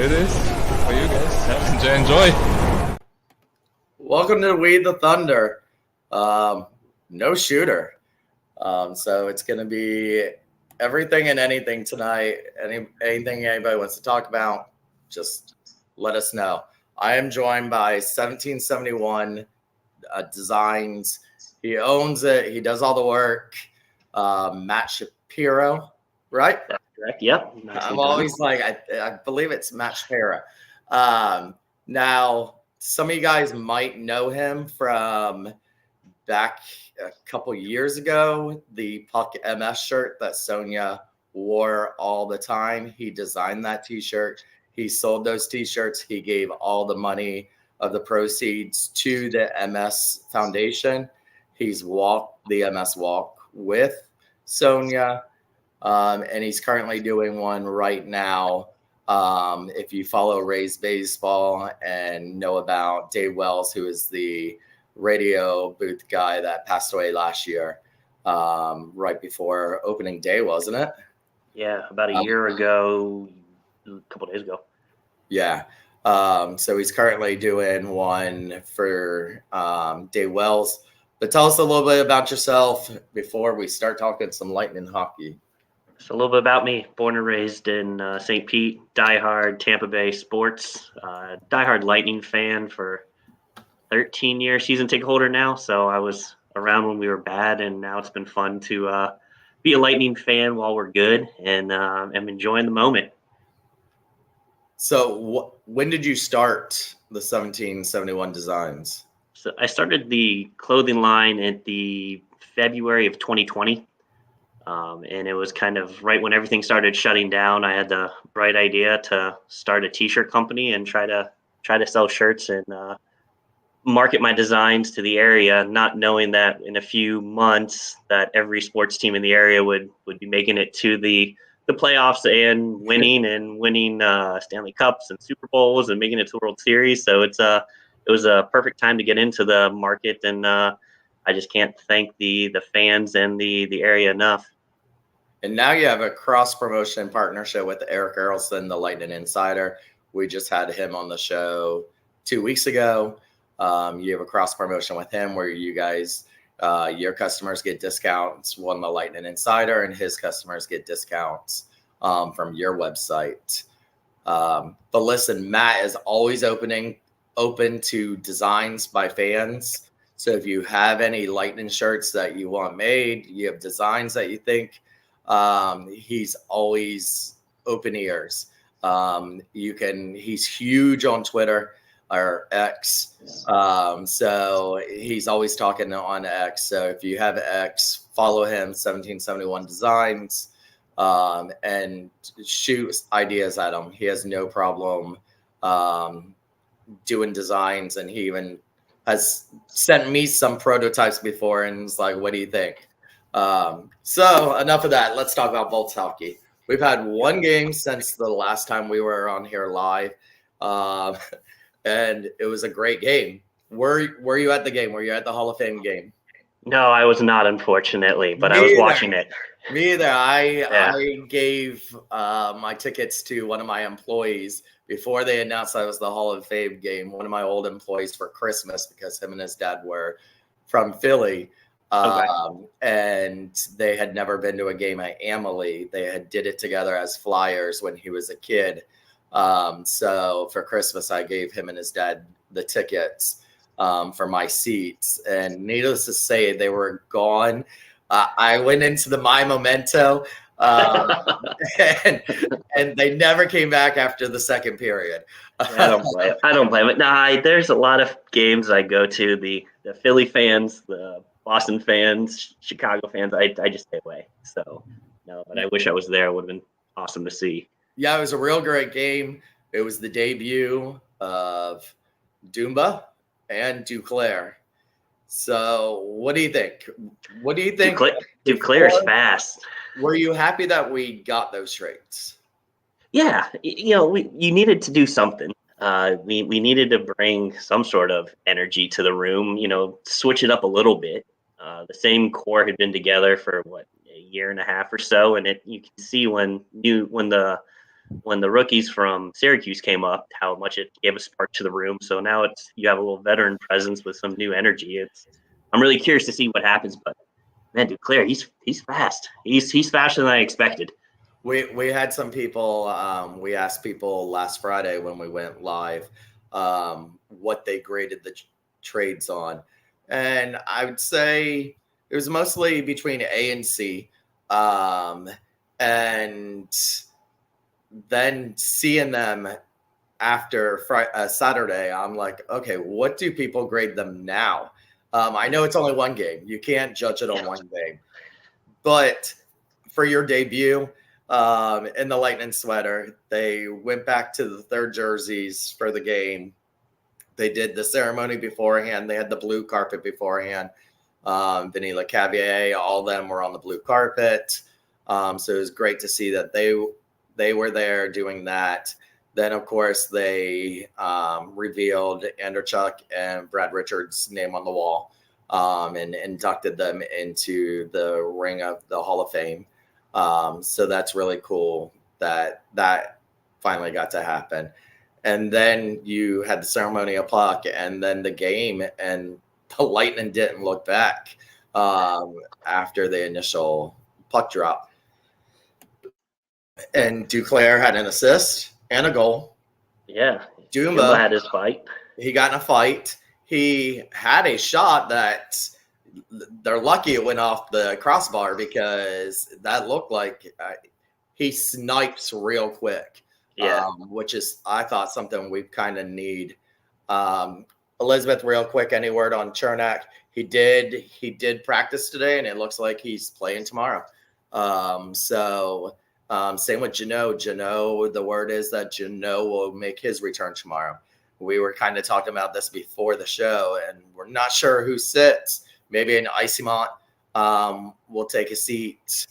it is for you guys. Enjoy. Welcome to We the Thunder. No shooter. So it's going to be everything and anything tonight. Anything anybody wants to talk about, just let us know. I am joined by 1771 Designs. He owns it. He does all the work. Matt Shapiro, right? That's correct. Yep. I'm always like, I believe it's Matt Shapiro. Now, some of you guys might know him from back a couple years ago, the Puck MS shirt that Sonia wore all the time. He designed that t-shirt. He sold those t-shirts. He gave all the money of the proceeds to the MS Foundation. He's walked the MS walk with Sonia, and he's currently doing one right now. If you follow Rays Baseball and know about Dave Wells, who is the radio booth guy that passed away last year, right before opening day, wasn't it? Yeah, about a year ago, a couple days ago. Yeah. So he's currently doing one for Dave Wells. But tell us a little bit about yourself before we start talking some Lightning hockey. So a little bit about me. Born and raised in St. Pete, diehard Tampa Bay sports, diehard Lightning fan for 13 years, season ticket holder now. So I was around when we were bad, and now it's been fun to be a Lightning fan while we're good, and I'm enjoying the moment. So when did you start the 1771 Designs? So I started the clothing line at the February of 2020. And it was kind of right when everything started shutting down. I had the bright idea to start a t-shirt company and try to sell shirts and market my designs to the area, not knowing that in a few months that every sports team in the area would be making it to the playoffs and winning Stanley Cups and Super Bowls and making it to World Series. So it was a perfect time to get into the market, and I just can't thank the fans and the area enough. And now you have a cross-promotion partnership with Eric Earlston, the Lightning Insider. We just had him on the show 2 weeks ago. You have a cross-promotion with him where you guys, your customers get discounts on the Lightning Insider, and his customers get discounts from your website. But listen, Matt is always open to designs by fans. So if you have any Lightning shirts that you want made, you have designs that you think, he's always open ears. He's huge on Twitter or X. So he's always talking on X. So if you have X, follow him, 1771 Designs, and shoot ideas at him. He has no problem doing designs, and he even has sent me some prototypes before and was like, what do you think? So enough of that. Let's talk about Bolts hockey. We've had one game since the last time we were on here live. And it was a great game. Were you at the game? Were you at the Hall of Fame game? No, I was not, unfortunately, but I was watching it. Me either. I gave my tickets to one of my employees before they announced I was the Hall of Fame game. One of my old employees for Christmas, because him and his dad were from Philly. Okay. And they had never been to a game at Amalie. They had did it together as Flyers when he was a kid. So for Christmas, I gave him and his dad the tickets for my seats. And needless to say, they were gone. I went into the My Memento, and they never came back after the second period. I don't blame it. No, there's a lot of games I go to. The Philly fans, the Boston fans, Chicago fans, I just stay away. So, no, but I wish I was there. It would have been awesome to see. Yeah, it was a real great game. It was the debut of Dumba and Duclair. So what do you think? Duclair is fast. Were you happy that we got those trades? Yeah, you needed to do something. We needed to bring some sort of energy to the room, switch it up a little bit. The same core had been together for a year and a half or so, and you can see when the when the rookies from Syracuse came up, how much it gave a spark to the room. So now you have a little veteran presence with some new energy. I'm really curious to see what happens. But man, Duclair, he's fast. He's faster than I expected. We had some people. We asked people last Friday when we went live what they graded the trades on, and I would say it was mostly between A and C. And then seeing them after Saturday, I'm like, okay, what do people grade them now? I know it's only one game. You can't judge it on one game. But for your debut in the Lightning sweater, they went back to the third jerseys for the game. They did the ceremony beforehand. They had the blue carpet beforehand. Vinny LeCavier, all of them were on the blue carpet. So it was great to see that they were there doing that. Then, of course, they revealed Andrechuk and Brad Richards' name on the wall and inducted them into the ring of the Hall of Fame. So that's really cool that finally got to happen. And then you had the ceremony of puck and then the game, and the Lightning didn't look back after the initial puck drop. And Duclair had an assist and a goal. Yeah. Dumba had his fight. He got in a fight. He had a shot that they're lucky it went off the crossbar because that looked like he snipes real quick. Yeah. Which is, I thought, something we kind of need. Elizabeth, real quick, any word on Chernak? He did practice today, and it looks like he's playing tomorrow. Same with Jeannot. Jeannot, the word is that Jeannot will make his return tomorrow. We were kind of talking about this before the show, and we're not sure who sits. Maybe an Isimont will take a seat.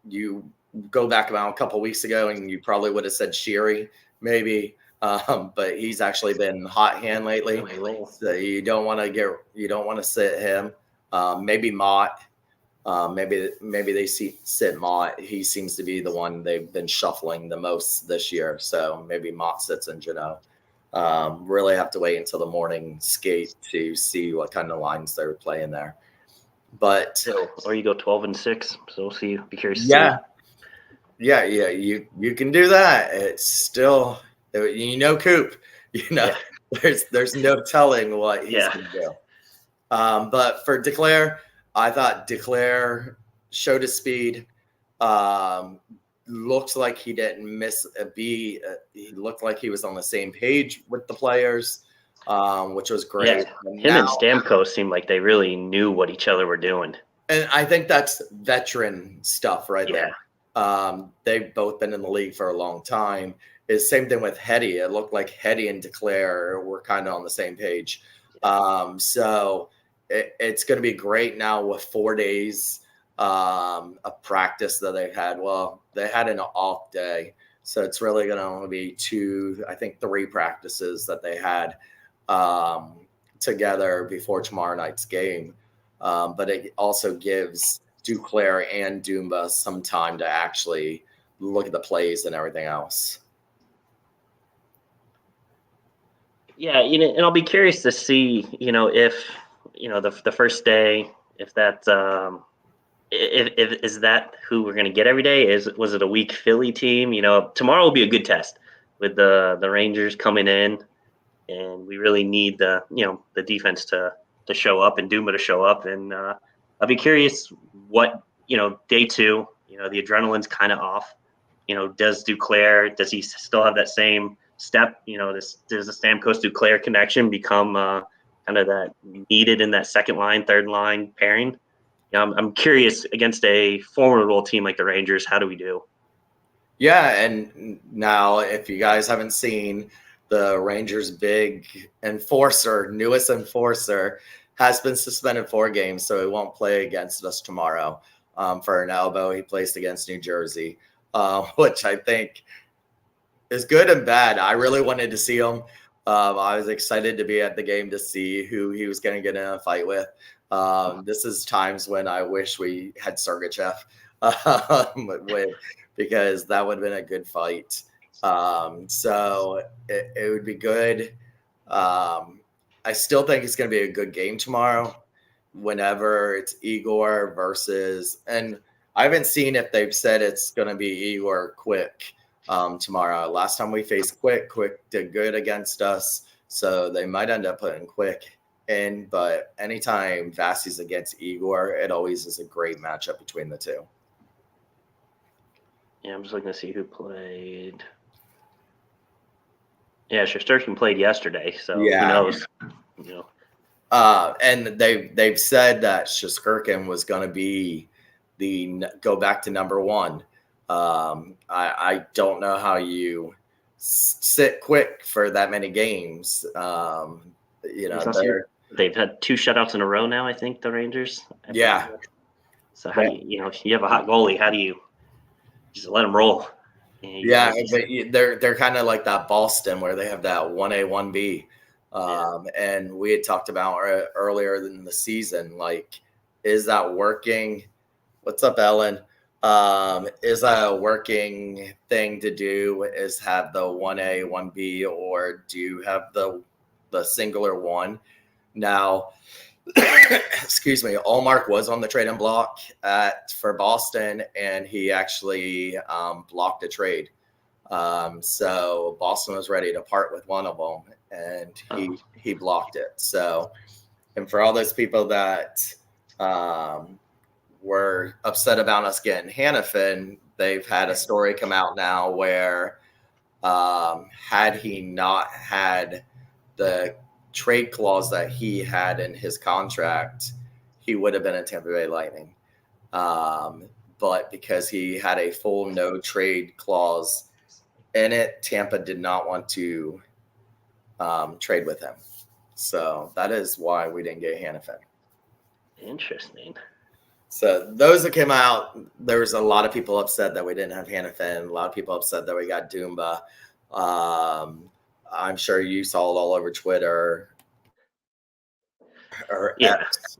You go back about a couple weeks ago, and you probably would have said Sheary, maybe. But he's actually been hot hand lately. So you don't want to sit him. Maybe Mott. Maybe they sit Mott. He seems to be the one they've been shuffling the most this year. So maybe Mott sits in Jeannot. Really have to wait until the morning skate to see what kind of lines they're playing there. But or you go 12-6. So we'll see. Be curious. Yeah. You can do that. It's still, Coop. There's no telling what he's going to do. But for Duclair, I thought Duclair showed his speed. Looked like he didn't miss a beat. He looked like he was on the same page with the players, which was great. Yeah. And Stamkos seemed like they really knew what each other were doing. And I think that's veteran stuff right there. They've both been in the league for a long time. It's same thing with Hetty. It looked like Hetty and Duclair were kind of on the same page. So it's going to be great now with 4 days of practice that they've had. Well, they had an off day, so it's really going to only be 3 practices that they had together before tomorrow night's game. But it also gives Duclair and Dumba some time to actually look at the plays and everything else. Yeah, and I'll be curious to see, if the first day, if that if is that who we're going to get every day? Was it a weak Philly team? Tomorrow will be a good test with the Rangers coming in, and we really need the defense to show up and Dumba to show up. And I'll be curious what, day 2, the adrenaline's kind of off. Does he still have that same step? Does the Stamkos Duclair connection become kind of that needed in that second line, third line pairing? I'm curious, against a formidable team like the Rangers, how do we do? Yeah, and now if you guys haven't seen, the Rangers' big newest enforcer, has been suspended 4 games, so he won't play against us tomorrow for an elbow. He placed against New Jersey, which I think is good and bad. I really wanted to see him. I was excited to be at the game to see who he was going to get in a fight with. This is times when I wish we had Sergachev because that would have been a good fight. So it would be good. I still think it's going to be a good game tomorrow. Whenever it's Igor versus, and I haven't seen if they've said it's going to be Igor Quick tomorrow. Last time we faced Quick did good against us, so they might end up putting Quick in. But anytime Vassie's against Igor, it always is a great matchup between the two. Yeah, I'm just looking to see who played. Yeah, Shesterkin played yesterday, so who knows? And they've said that Shesterkin was going to be go back to number one. I don't know how you sit Quick for that many games. They've had 2 shutouts in a row now. I think the Rangers. Yeah. So how do you have a hot goalie? How do you just let them roll? Yeah, but they're kind of like that Boston where they have that 1A, 1B. And we had talked about earlier in the season, like, is that working? What's up, Ellen? Is that a working thing to do? Is have the 1A, 1B, or do you have the singular one? Now, excuse me, Allmark was on the trade-in block for Boston, and he actually blocked a trade. So Boston was ready to part with one of them, and he blocked it. So, and for all those people that were upset about us getting Hannafin, they've had a story come out now where had he not had the trade clause that he had in his contract, he would have been a Tampa Bay Lightning. But because he had a full no trade clause in it, Tampa did not want to trade with him. So that is why we didn't get Hannafin. Interesting. So those that came out, there was a lot of people upset that we didn't have Hannafin. A lot of people upset that we got Dumba. I'm sure you saw it all over Twitter or X.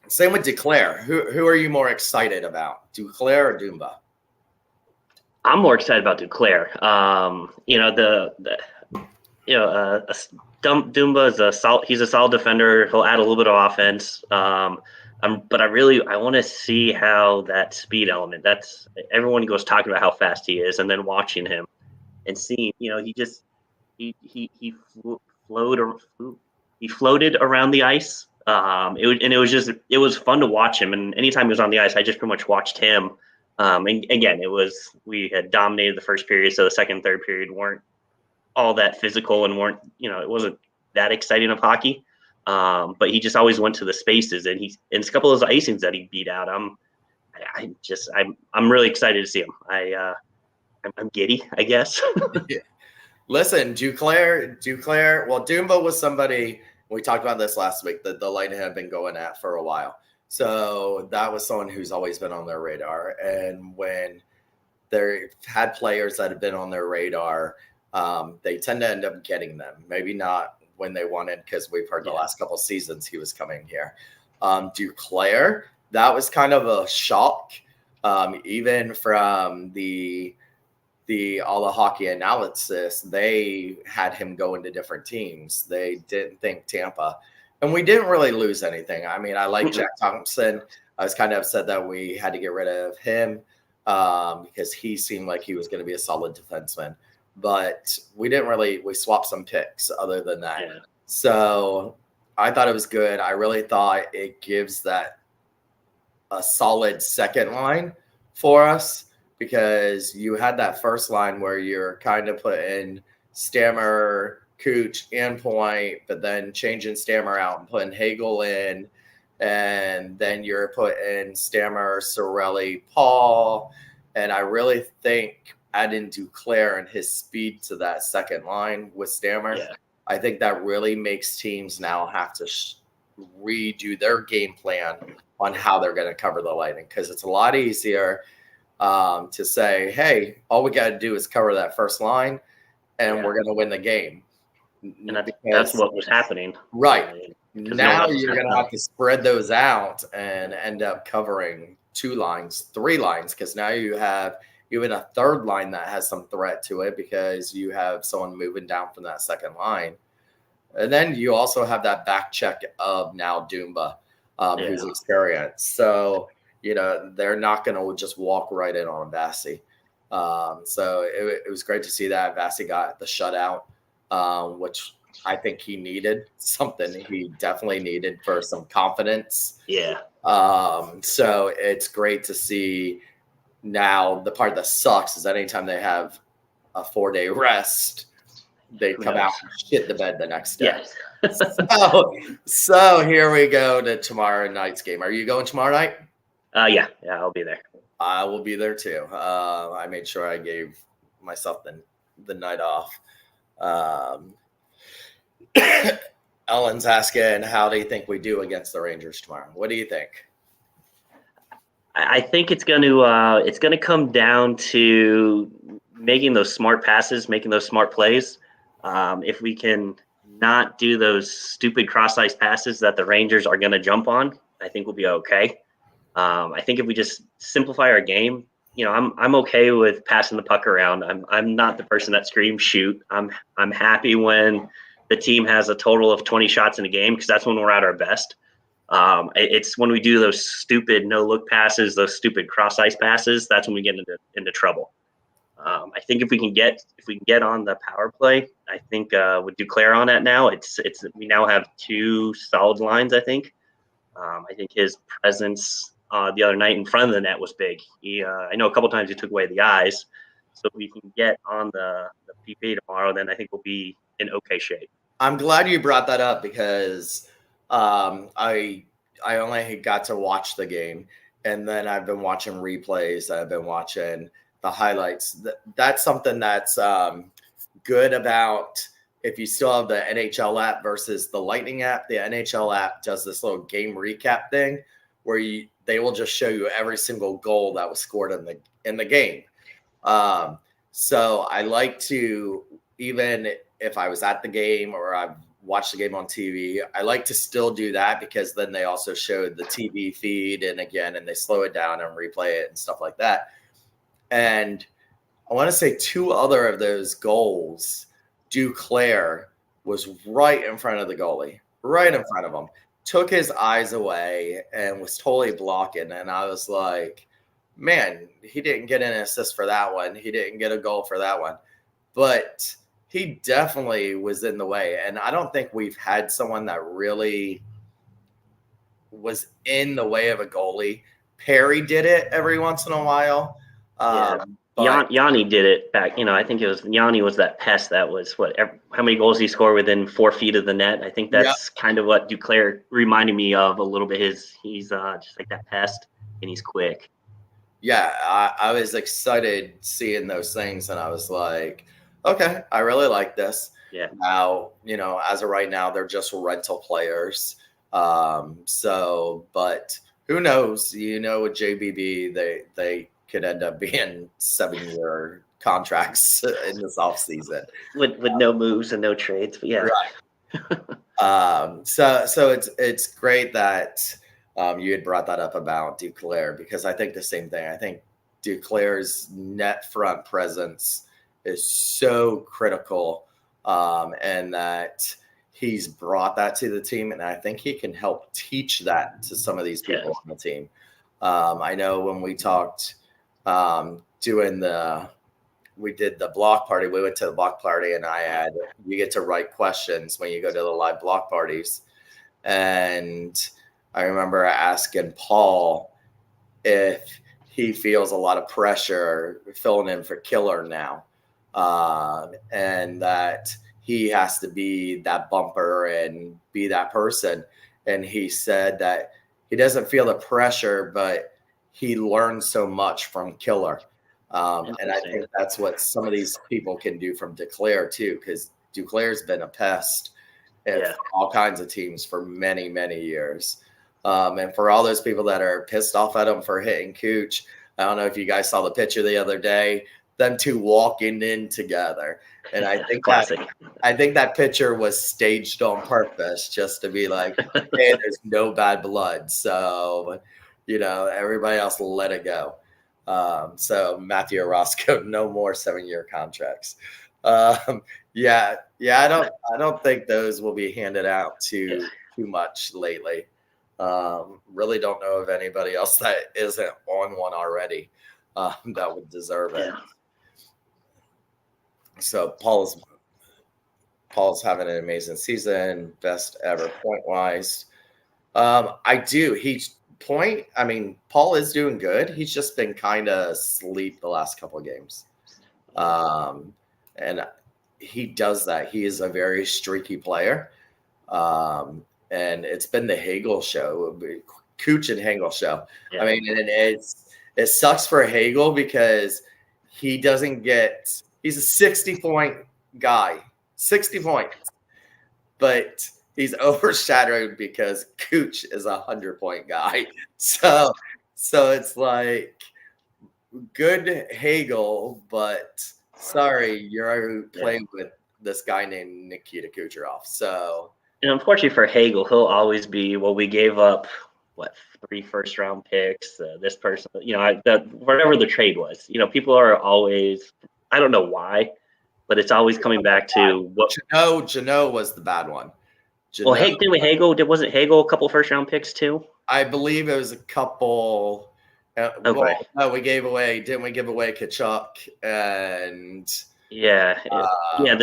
Same with Duclair. Who are you more excited about, Duclair or Dumba? I'm more excited about Duclair. Dumba is he's a solid defender. He'll add a little bit of offense. But I want to see how that speed element. That's everyone goes talking about how fast he is, and then watching him and seeing, he floated around the ice. It was fun to watch him. And anytime he was on the ice, I just pretty much watched him. And again, we had dominated the first period, so the second, third period weren't all that physical and it wasn't that exciting of hockey. But he just always went to the spaces, and in a couple of those icings that he beat out, I'm really excited to see him. I'm giddy, I guess. Yeah. Listen, Duclair. Well, Dumba was somebody we talked about this last week that the Lightning had been going at for a while. So that was someone who's always been on their radar. And when they had players that have been on their radar, they tend to end up getting them. Maybe not when they wanted, because we've heard the last couple of seasons he was coming here. Duclair, that was kind of a shock, even from all the hockey analysis. They had him go into different teams. They didn't think Tampa, and we didn't really lose anything. I mean, I like Jack Thompson. I was kind of upset that we had to get rid of him because he seemed like he was going to be a solid defenseman. But we swapped some picks other than that. Yeah. So I thought it was good. I really thought it gives that a solid second line for us, because you had that first line where you're kind of putting Stammer, Cooch, and Point, but then changing Stammer out and putting Hagel in, and then you're putting Stammer, Sorelli, Paul. And I really think adding Duclair and his speed to that second line with Stammer, I think that really makes teams now have to redo their game plan on how they're going to cover the Lightning, because it's a lot easier to say, hey, all we got to do is cover that first line and we're going to win the game. And that's what was happening. Right. Now you're going to have to spread those out and end up covering 2 lines, 3 lines, because now you have even a third line that has some threat to it because you have someone moving down from that second line. And then you also have that back check of now Dumba, who's experienced. So, they're not going to just walk right in on Vasi. So it was great to see that Vasi got the shutout, which I think he needed, something he definitely needed for some confidence. Yeah. So it's great to see. Now, the part that sucks is anytime they have a 4-day rest, they come out and shit the bed the next day. Yes. So here we go to tomorrow night's game. Are you going tomorrow night? Yeah, I'll be there. I will be there too. I made sure I gave myself the night off. Ellen's asking, how do you think we do against the Rangers tomorrow? What do you think? I think it's going to come down to making those smart passes, making those smart plays. If we can not do those stupid cross-ice passes that the Rangers are going to jump on, I think we'll be okay. I think if we just simplify our game, I'm okay with passing the puck around. I'm not the person that screams shoot. I'm happy when the team has a total of 20 shots in a game, because that's when we're at our best. It's when we do those stupid no-look passes, those stupid cross-ice passes, that's when we get into trouble. I think if we can get on the power play, I think with Duclair on that now, we now have 2 solid lines. I think his presence the other night in front of the net was big. I know a couple times he took away the eyes, so if we can get on the PP tomorrow, then I think we'll be in okay shape. I'm glad you brought that up, because I only got to watch the game, and then I've been watching replays. I've been watching the highlights. That's something that's good about, if you still have the NHL app versus the Lightning app. The NHL app does this little game recap thing where they will just show you every single goal that was scored in the game. So I like to, even if I was at the game or I've watched the game on TV, I like to still do that, because then they also showed the TV feed and they slow it down and replay it and stuff like that. And I want to say 2 other of those goals, Duclair was right in front of the goalie, right in front of him, took his eyes away and was totally blocking. And I was like, man, he didn't get an assist for that one. He didn't get a goal for that one. But he definitely was in the way. And I don't think we've had someone that really was in the way of a goalie. Perry did it every once in a while. Yanni did it back. I think it was Yanni was that pest that was how many goals he scored within 4 feet of the net. I think that's kind of what Duclair reminded me of a little bit. He's just like that pest, and he's quick. Yeah, I was excited seeing those things, and I was like, okay, I really like this. Yeah. Now, as of right now, they're just rental players. But who knows? With JBB, they could end up being 7-year contracts in this offseason. With no moves and no trades. But yeah. Right. So it's great that you had brought that up about Duclair, because I think the same thing. I think Duclair's net front presence is so critical, and that he's brought that to the team, and I think he can help teach that to some of these people on the team. I know when we talked we did the block party, we went to the block party, and you get to write questions when you go to the live block parties. And I remember asking Paul if he feels a lot of pressure filling in for Killer now. And that he has to be that bumper and be that person. And he said that he doesn't feel the pressure, but he learned so much from Killer. And I think that's what some of these people can do from Duclair too, because Duclair's been a pest at all kinds of teams for many, many years. And for all those people that are pissed off at him for hitting Cooch, I don't know if you guys saw the picture the other day, them 2 walking in together. And I think that picture was staged on purpose, just to be like, hey, there's no bad blood. So everybody else let it go. So Matthew Orozco, no more 7-year contracts. Yeah. I don't think those will be handed out too much lately. Really don't know of anybody else that isn't on one already that would deserve it. Yeah. So Paul's having an amazing season, best ever point wise. Paul is doing good. He's just been kind of asleep the last couple of games. And he does that. He is a very streaky player. And it's been the Hagel show, Cooch and Hagel show. Yeah. I mean, and it sucks for Hagel because he's a 60-point guy, 60 points, but he's overshadowed because Cooch is a 100-point guy. So it's like good Hagel, but sorry, you're playing with this guy named Nikita Kucherov. So, and unfortunately for Hagel, he'll always be, well, we gave up 3 first-round picks. This person, whatever the trade was. People are always, I don't know why, but it's always coming back to what. Jano was the bad one. Well, wasn't Hagel a couple first-round picks too? I believe it was a couple. Okay. Well, no, didn't we give away Kachuk and the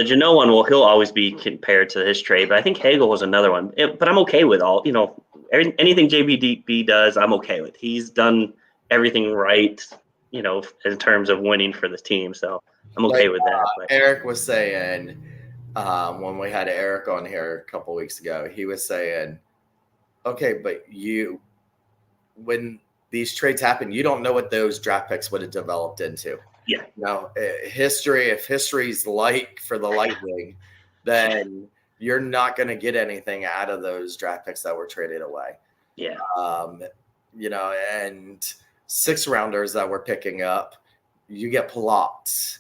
Jano one. Well, he'll always be compared to his trade, but I think Hagel was another one. But I'm okay with all anything JBD does. I'm okay with. He's done everything right, in terms of winning for the team. So I'm okay with that. But Eric was saying when we had Eric on here a couple weeks ago, he was saying, okay, but when these trades happen, you don't know what those draft picks would have developed into. Yeah. If history's like for the Lightning, then you're not going to get anything out of those draft picks that were traded away. Yeah. And 6-rounders that we're picking up, you get plots.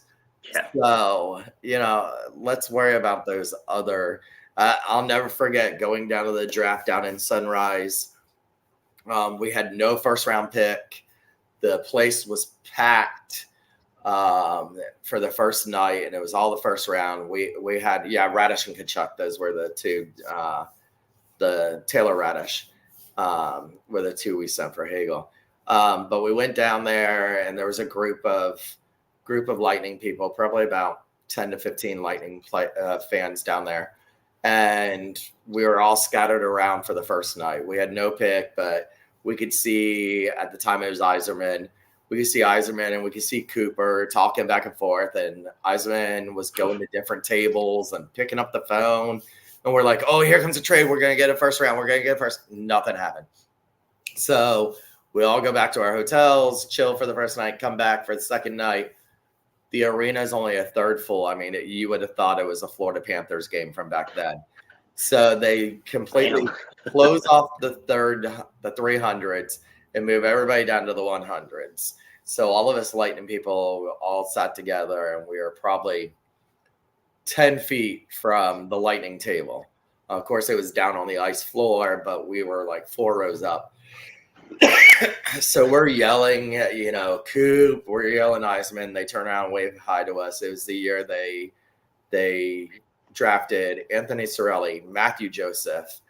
Yeah. So, let's worry about those other. I'll never forget going down to the draft down in Sunrise. We had no first-round pick. The place was packed for the first night, and it was all the first round. We had Radish and Kachuk. Those were the two. The Taylor Radish were the two we sent for Hagel. But we went down there, and there was a group of Lightning people, probably about 10 to 15 Lightning fans down there. And we were all scattered around for the first night. We had no pick, but we could see at the time it was Yzerman. We could see Yzerman and we could see Cooper talking back and forth. And Yzerman was going to different tables and picking up the phone. And we're like, oh, here comes a trade. We're going to get a first round. We're going to get a first. Nothing happened. So we all go back to our hotels, chill for the first night, come back for the second night. The arena is only a third full. I mean, you would have thought it was a Florida Panthers game from back then. So they completely close off the 300s and move everybody down to the 100s. So all of us Lightning people all sat together, and we were probably 10 feet from the Lightning table. Of course, it was down on the ice floor, but we were like 4 rows up. So we're yelling, Coop, we're yelling Yzerman. They turn around and wave hi to us. It was the year they drafted Anthony Cirelli, Matthew Joseph,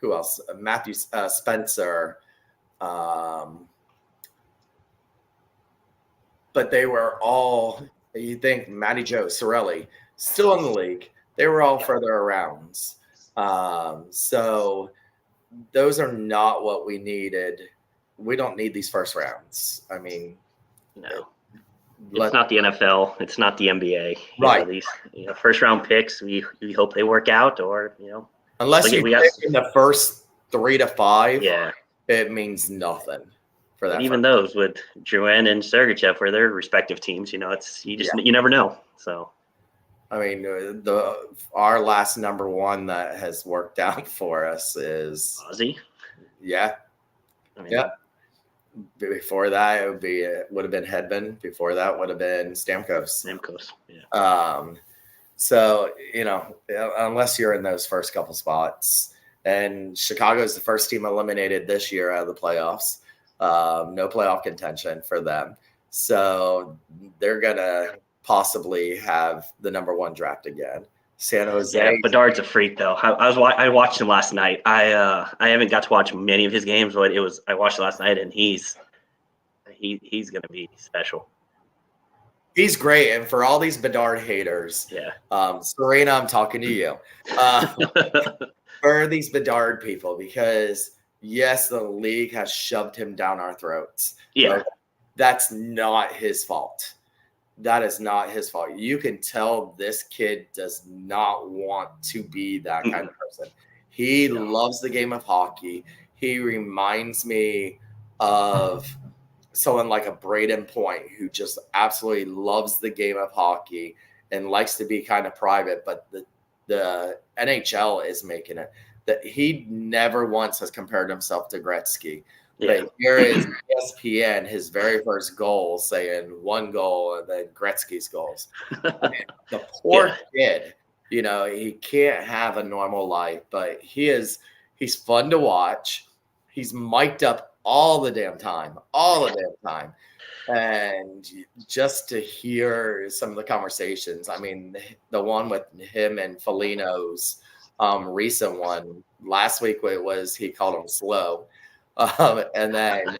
who else? Matthew Spencer. But they were all, you think Matty Joe, Cirelli, still in the league. They were all further around. So those are not what we needed. We don't need these first rounds. I mean, no. It's not the NFL. It's not the NBA. Right. These first round picks, we hope they work out, or unless you pick in the first 3 to 5, it means nothing for that. But even those with Drouin and Sergachev for their respective teams, you never know. So, I mean, our last number 1 that has worked out for us is Ozzy. Yeah. Before that, it would have been Hedman. Before that would have been Stamkos. Yeah. So unless you're in those first couple spots, And Chicago is the first team eliminated this year out of the playoffs. No playoff contention for them. So they're going to possibly have the number 1 draft again. San Jose. Yeah, Bedard's a freak, though. I watched him last night. I haven't got to watch many of his games, but I watched it last night, and he's going to be special. He's great, and for all these Bedard haters, Serena, I'm talking to you. For these Bedard people, because yes, the league has shoved him down our throats. Yeah, but that's not his fault. That is not his fault. You can tell this kid does not want to be that kind of person. He loves the game of hockey. He reminds me of someone like a Braden Point, who just absolutely loves the game of hockey and likes to be kind of private, but the NHL is making it that he never once has compared himself to Gretzky. Yeah. But here is ESPN, his very first goal, saying 1 goal and then Gretzky's goals. The poor kid, he can't have a normal life, but he's fun to watch. He's mic'd up all the damn time. And just to hear some of the conversations, I mean, the one with him and Foligno's recent one last week was he called him slow. And then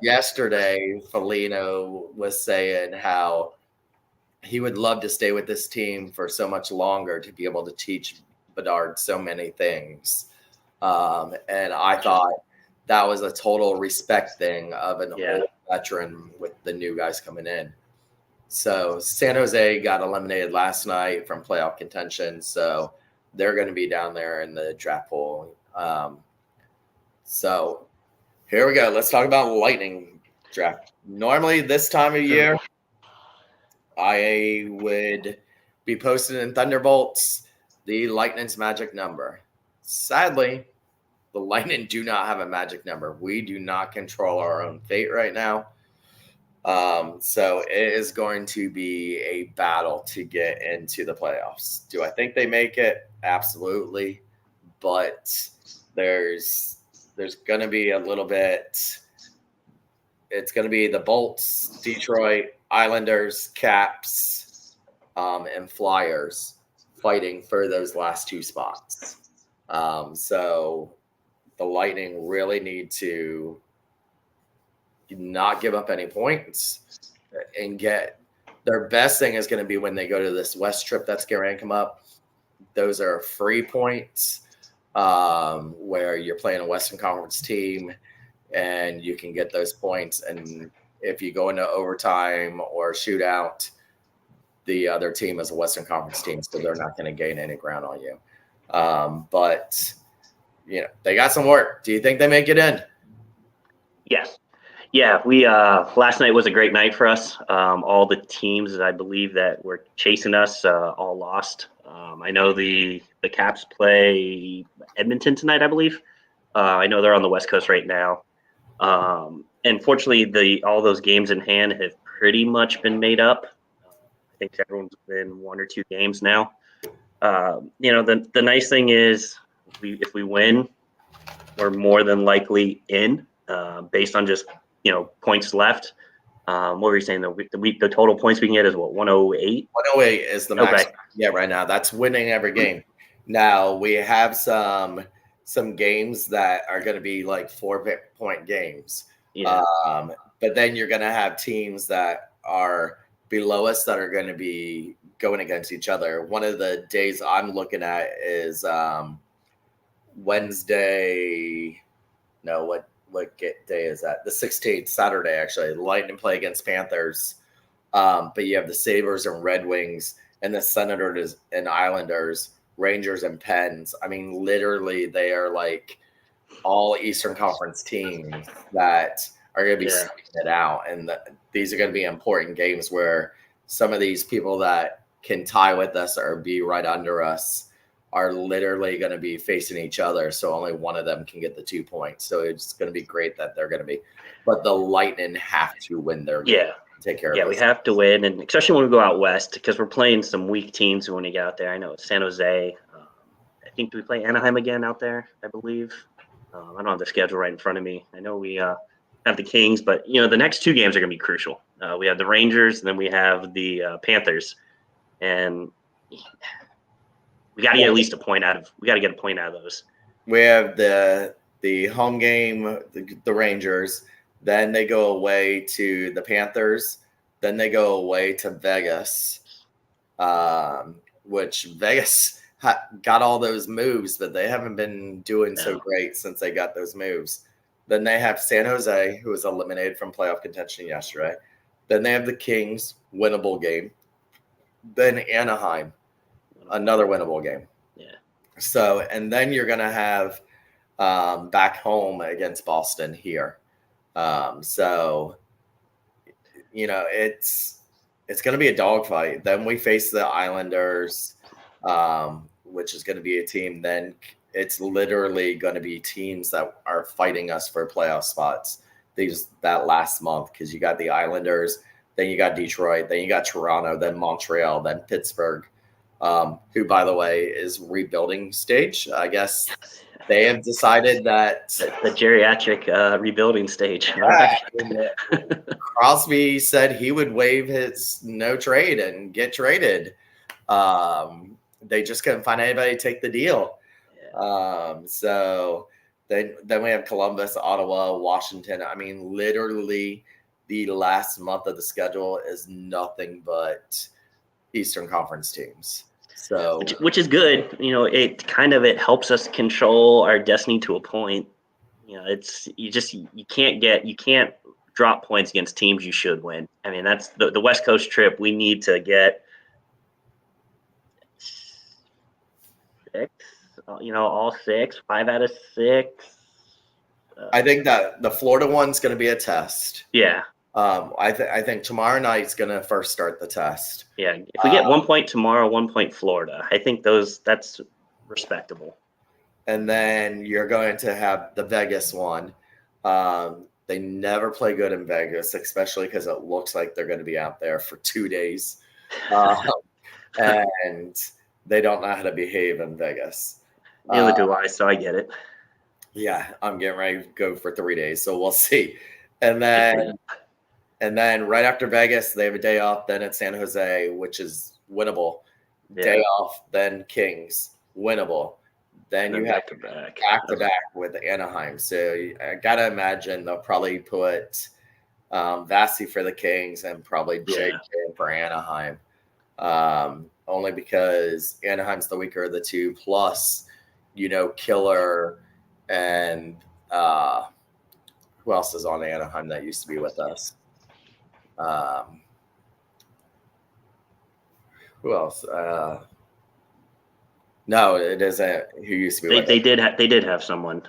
yesterday, Foligno was saying how he would love to stay with this team for so much longer to be able to teach Bedard so many things. And I thought that was a total respect thing of an old veteran with the new guys coming in. So San Jose got eliminated last night from playoff contention, so they're going to be down there in the draft pool. So here we go. Let's talk about Lightning draft. Normally this time of year, I would be posting in Thunderbolts the Lightning's magic number. Sadly, the Lightning do not have a magic number. We do not control our own fate right now. So it is going to be a battle to get into the playoffs. Do I think they make it? Absolutely. But there's going to be a little bit. It's going to be the Bolts, Detroit, Islanders, Caps, and Flyers fighting for those last 2 spots. So the Lightning really need to not give up any points and get their best thing is going to be when they go to this West trip that's going to come up. Those are free points where you're playing a Western Conference team and you can get those points. And if you go into overtime or shootout, the other team is a Western Conference team, so they're not going to gain any ground on you. But they got some work. Do you think they make it in? Yes. Yeah, we last night was a great night for us. All the teams, I believe, that were chasing us all lost. I know the Caps play Edmonton tonight, I believe. I know they're on the West Coast right now. And fortunately, all those games in hand have pretty much been made up. I think everyone's been 1 or 2 games now. The nice thing is, if we win, we're more than likely in, based on just points left. What were you saying? The total points we can get is what, 108? 108 is the max. Okay. Yeah, right now that's winning every game. Now we have some games that are going to be like 4-point games. Yeah. But then you're going to have teams that are below us that are going to be going against each other. One of the days I'm looking at is Wednesday. No, what day is that? The 16th, Saturday, actually. Lightning play against Panthers. But you have the Sabres and Red Wings and the Senators and Islanders, Rangers and Pens. I mean, literally, they are like all Eastern Conference teams that are going to be sticking it out. And these are going to be important games where some of these people that can tie with us or be right under us are literally going to be facing each other. So only one of them can get the 2 points. So it's going to be great that they're going to be. But the Lightning have to win their game. Yeah. Take care of it. We have to win, and especially when we go out west, because we're playing some weak teams when we get out there. I know San Jose, think we play Anaheim again out there, I believe. I don't have the schedule right in front of me. I know we have the Kings, but the next 2 games are going to be crucial. We have the Rangers, and then we have the Panthers, and we got to get at least a point out of. We got to get a point out of those. We have the home game, the Rangers. Then they go away to the Panthers. Then they go away to Vegas, which Vegas got all those moves, but they haven't been doing so great since they got those moves. Then they have San Jose, who was eliminated from playoff contention yesterday. Then they have the Kings, winnable game. Then Anaheim, another winnable game. Yeah. So, and then you're going to have back home against Boston here. So, it's going to be a dogfight. Then we face the Islanders, which is going to be a team. Then it's literally going to be teams that are fighting us for playoff spots that last month, because you got the Islanders, then you got Detroit, then you got Toronto, then Montreal, then Pittsburgh, who, by the way, is rebuilding stage. I guess they have decided that the geriatric rebuilding stage. Crosby said he would waive his no trade and get traded. They just couldn't find anybody to take the deal. So then we have Columbus, Ottawa, Washington. I mean, literally the last month of the schedule is nothing but Eastern Conference teams. So, which is good. It helps us control our destiny to a point. You can't drop points against teams you should win. I mean, that's the West Coast trip. We need to get 6. All 6, 5 out of 6. I think that the Florida one's going to be a test. Yeah. I think tomorrow night's going to first start the test. Yeah. If we get 1 point tomorrow, 1 point Florida, I think that's respectable. And then you're going to have the Vegas one. They never play good in Vegas, especially because it looks like they're going to be out there for 2 days. And they don't know how to behave in Vegas. Neither do I, so I get it. Yeah, I'm getting ready to go for 3 days, so we'll see. And then right after Vegas, they have a day off. Then it's San Jose, which is winnable. Yeah. Day off, then Kings, winnable. Then you have back-to-back with Anaheim. So I got to imagine they'll probably put Vasi for the Kings and probably JJ for Anaheim. Only because Anaheim's the weaker of the two. Plus, Killer and who else is on Anaheim that used to be with us? Who else? No, it isn't. Who used to be? They did have someone.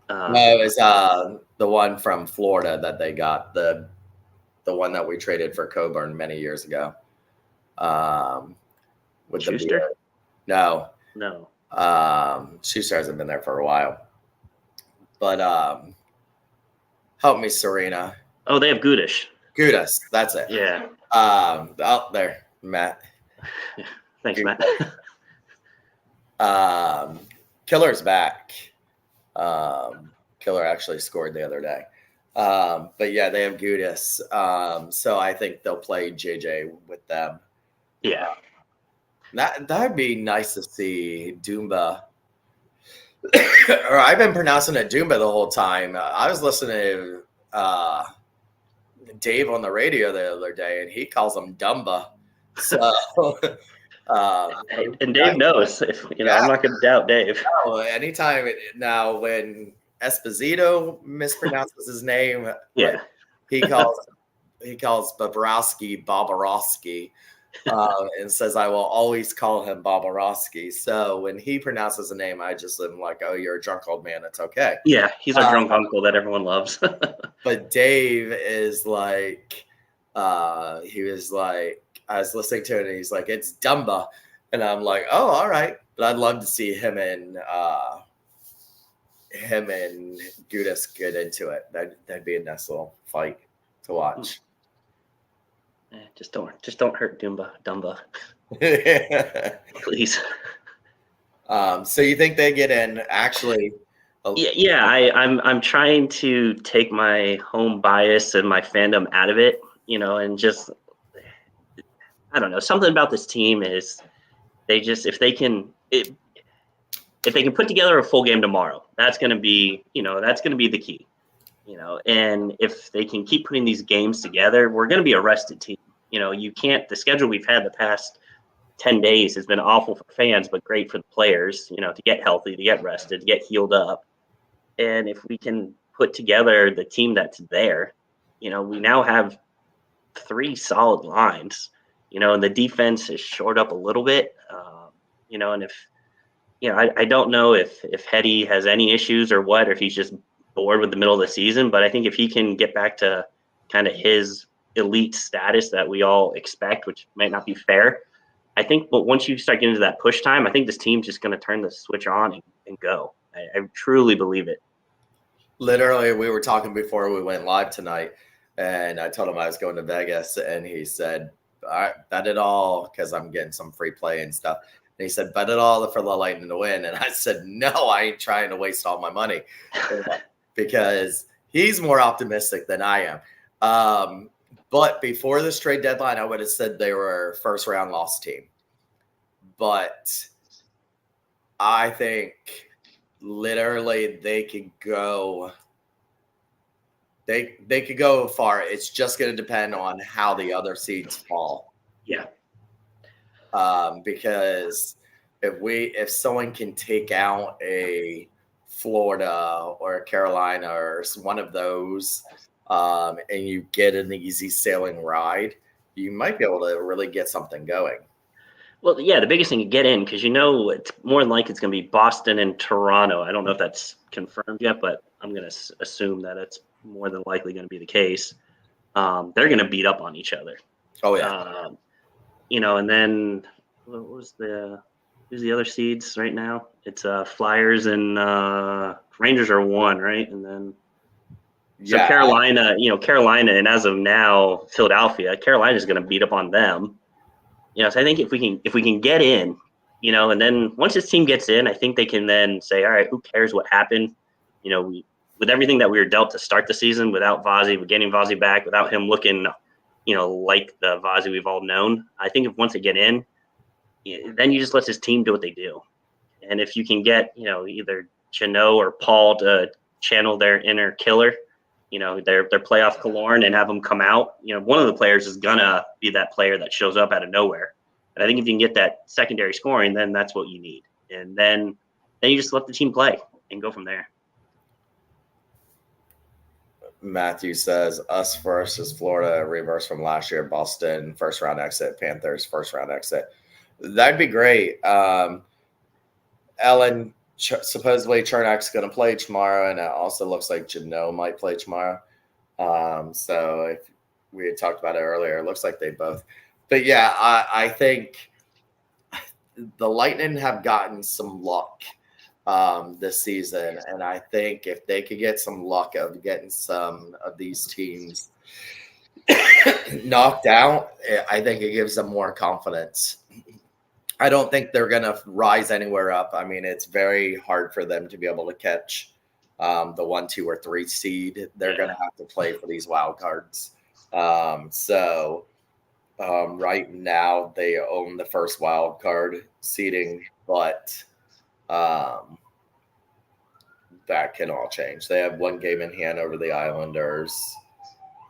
No, it was the one from Florida that they got, the one that we traded for Coburn many years ago. With Schuster? No. Schuster hasn't been there for a while. But help me, Serena. Oh, they have Gudas. Gudas, that's it. Yeah. Out there, Matt. Thanks, Matt. Killer's back. Killer actually scored the other day. But yeah, they have Gudas. So I think they'll play JJ with them. Yeah. That'd be nice to see Dumba. Or I've been pronouncing it Dumba the whole time. I was listening to Dave on the radio the other day, and he calls him Dumba. So, and Dave knows. I'm not going to doubt Dave. No, anytime now when Esposito mispronounces his name, he calls Bobrovsky. And says, I will always call him Bobrovsky. So when he pronounces a name, I just am like, oh, you're a drunk old man. It's okay. Yeah, he's our drunk uncle that everyone loves. But Dave is like, he was like, I was listening to it, and he's like, it's Dumba. And I'm like, oh, all right. But I'd love to see him and Gudas get into it. That'd be a nice little fight to watch. Just don't hurt Dumba. Please. So you think they get in? Actually, Yeah. I'm trying to take my home bias and my fandom out of it, and just I don't know. Something about this team is they just if they can put together a full game tomorrow, that's going to be the key. And if they can keep putting these games together, we're going to be a rested team. You can't. The schedule we've had the past 10 days has been awful for fans, but great for the players. To get healthy, to get rested, to get healed up. And if we can put together the team that's there, we now have 3 solid lines. And the defense is shored up a little bit. And if I don't know if Hetty has any issues or what, or if he's just bored with the middle of the season. But I think if he can get back to kind of his elite status that we all expect, which might not be fair, I think. But once you start getting to that push time, I think this team's just going to turn the switch on and go. I truly believe it. Literally, we were talking before we went live tonight, and I told him I was going to Vegas, and he said, "All right, bet it all," because I'm getting some free play and stuff. And he said, bet it all for the Lightning to win. And I said, no, I ain't trying to waste all my money because he's more optimistic than I am. But before this trade deadline, I would have said they were a first-round loss team. But I think literally they could go they could go far. It's just going to depend on how the other seeds fall. Yeah. Because if someone can take out a Florida or a Carolina or one of those, and you get an easy sailing ride, you might be able to really get something going. Well, yeah, the biggest thing to get in, because it's more than likely it's going to be Boston and Toronto. I don't know if that's confirmed yet, but I'm going to assume that it's more than likely going to be the case. They're going to beat up on each other. Oh, yeah. And then who's the other seeds right now? It's Flyers and Rangers are 1, right? And then Carolina, and as of now, Philadelphia, Carolina's going to beat up on them. So I think if we can get in, and then once this team gets in, I think they can then say, all right, who cares what happened? With everything that we were dealt to start the season, without Vazzy, with getting Vazzy back, without him looking like the Vazzy we've all known. I think if once they get in, then you just let this team do what they do. And if you can get, either Chano or Paul to channel their inner killer, their playoff Killorn, and have them come out, one of the players is going to be that player that shows up out of nowhere. And I think if you can get that secondary scoring, then that's what you need. And then you just let the team play and go from there. Matthew says, us versus Florida, reverse from last year, Boston, first round exit, Panthers, first round exit. That'd be great. Ellen, supposedly Chernak's going to play tomorrow, and it also looks like Janot might play tomorrow. So if we had talked about it earlier, it looks like they both. But yeah, I think the Lightning have gotten some luck this season, and I think if they could get some luck of getting some of these teams knocked out, I think it gives them more confidence. I don't think they're going to rise anywhere up. I mean, it's very hard for them to be able to catch the 1, 2, or 3 seed. They're going to have to play for these wild cards. So right now they own the first wild card seeding, but that can all change. They have 1 game in hand over the Islanders.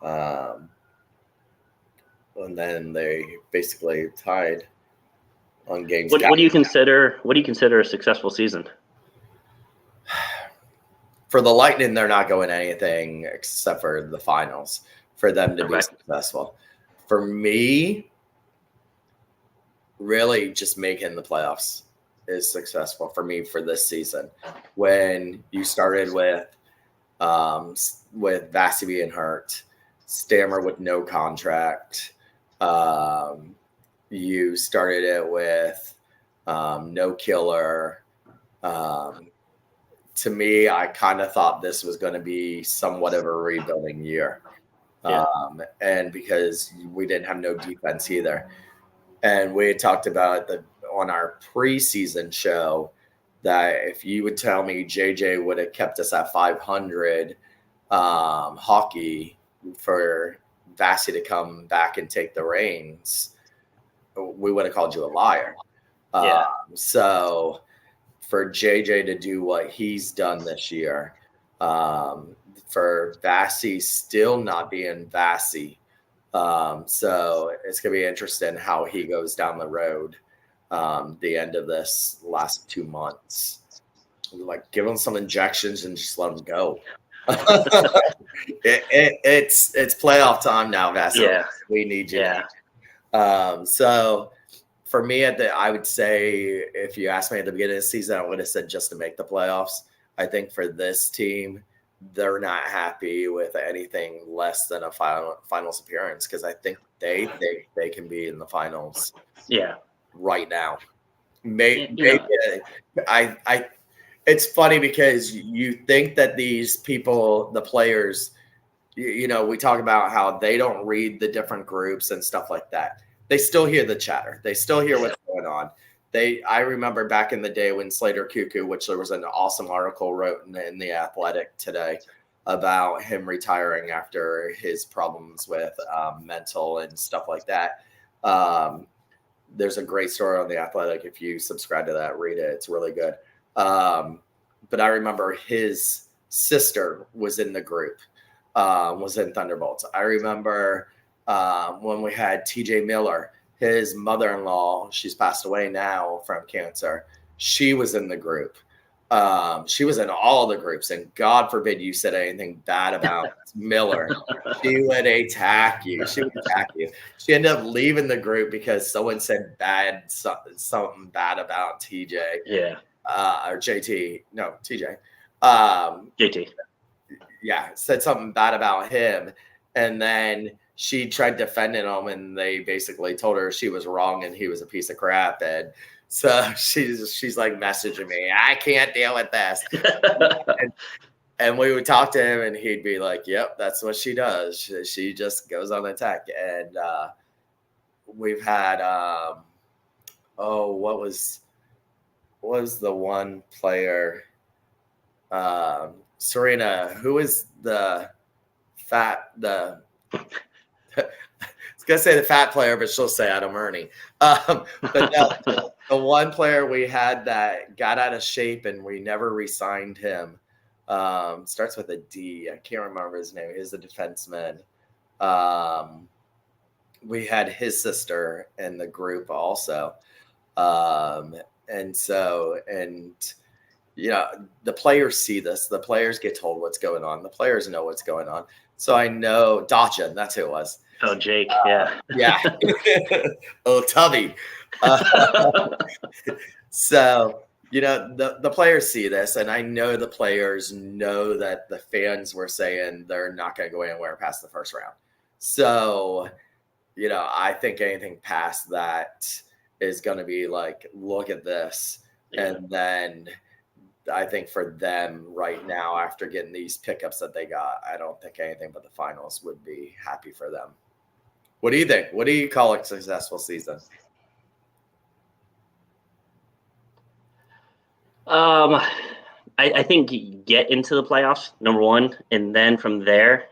And then they basically tied on games. What do you consider a successful season? For the Lightning, they're not going anything except for the finals for them to be successful. For me, really just making the playoffs is successful for me for this season. When you started with Vassy being hurt, Stammer with no contract, you started it with no killer. To me, I kind of thought this was going to be somewhat of a rebuilding year. Yeah. And because we didn't have no defense either. And we had talked about on our preseason show that if you would tell me JJ would have kept us at 500 hockey for Vassy to come back and take the reins, we would have called you a liar. Yeah. So for JJ to do what he's done this year, for Vassy still not being Vassy, so it's going to be interesting how he goes down the road the end of this last 2 months. Like, give him some injections and just let him go. It's playoff time now, Vassy. Yeah. We need you. Yeah. So for me, I would say if you asked me at the beginning of the season, I would have said just to make the playoffs. I think for this team, they're not happy with anything less than a finals appearance, because I think they can be in the finals. Yeah. Right now. It's funny because you think that these people, the players, we talk about how they don't read the different groups and stuff like that. They still hear the chatter. They still hear what's going on. I remember back in the day when Slater Cuckoo, which there was an awesome article wrote in the Athletic today about him retiring after his problems with mental and stuff like that. There's a great story on the Athletic. If you subscribe to that, read it. It's really good. But I remember his sister was in the group, was in Thunderbolts. I remember when we had TJ Miller, his mother-in-law, she's passed away now from cancer. She was in the group. She was in all the groups, and God forbid you said anything bad about Miller. She would attack you. She ended up leaving the group because someone said something bad about TJ. Yeah. Or JT. No, TJ. JT. Yeah, said something bad about him. And then she tried defending him, and they basically told her she was wrong and he was a piece of crap. And so she's like messaging me, I can't deal with this. and we would talk to him, and he'd be like, yep, that's what she does. She just goes on attack. And we've had, what was the one player? Serena, who is the I was gonna say the fat player, but she'll say Adam Ernie. But no, the one player we had that got out of shape and we never re-signed him. Starts with a D. I can't remember his name. He's a defenseman. We had his sister in the group also. The players see this. The players get told what's going on. The players know what's going on. So I know Dachin, that's who it was. Oh, Jake, yeah. Yeah. Oh, Tubby. So, the players see this, and I know the players know that the fans were saying they're not going to go anywhere past the first round. So, I think anything past that is going to be like, look at this. Yeah. And then I think for them right now, after getting these pickups that they got, I don't think anything but the finals would be happy for them. What do you think? What do you call a successful season? I think you get into the playoffs, number one, and then from there,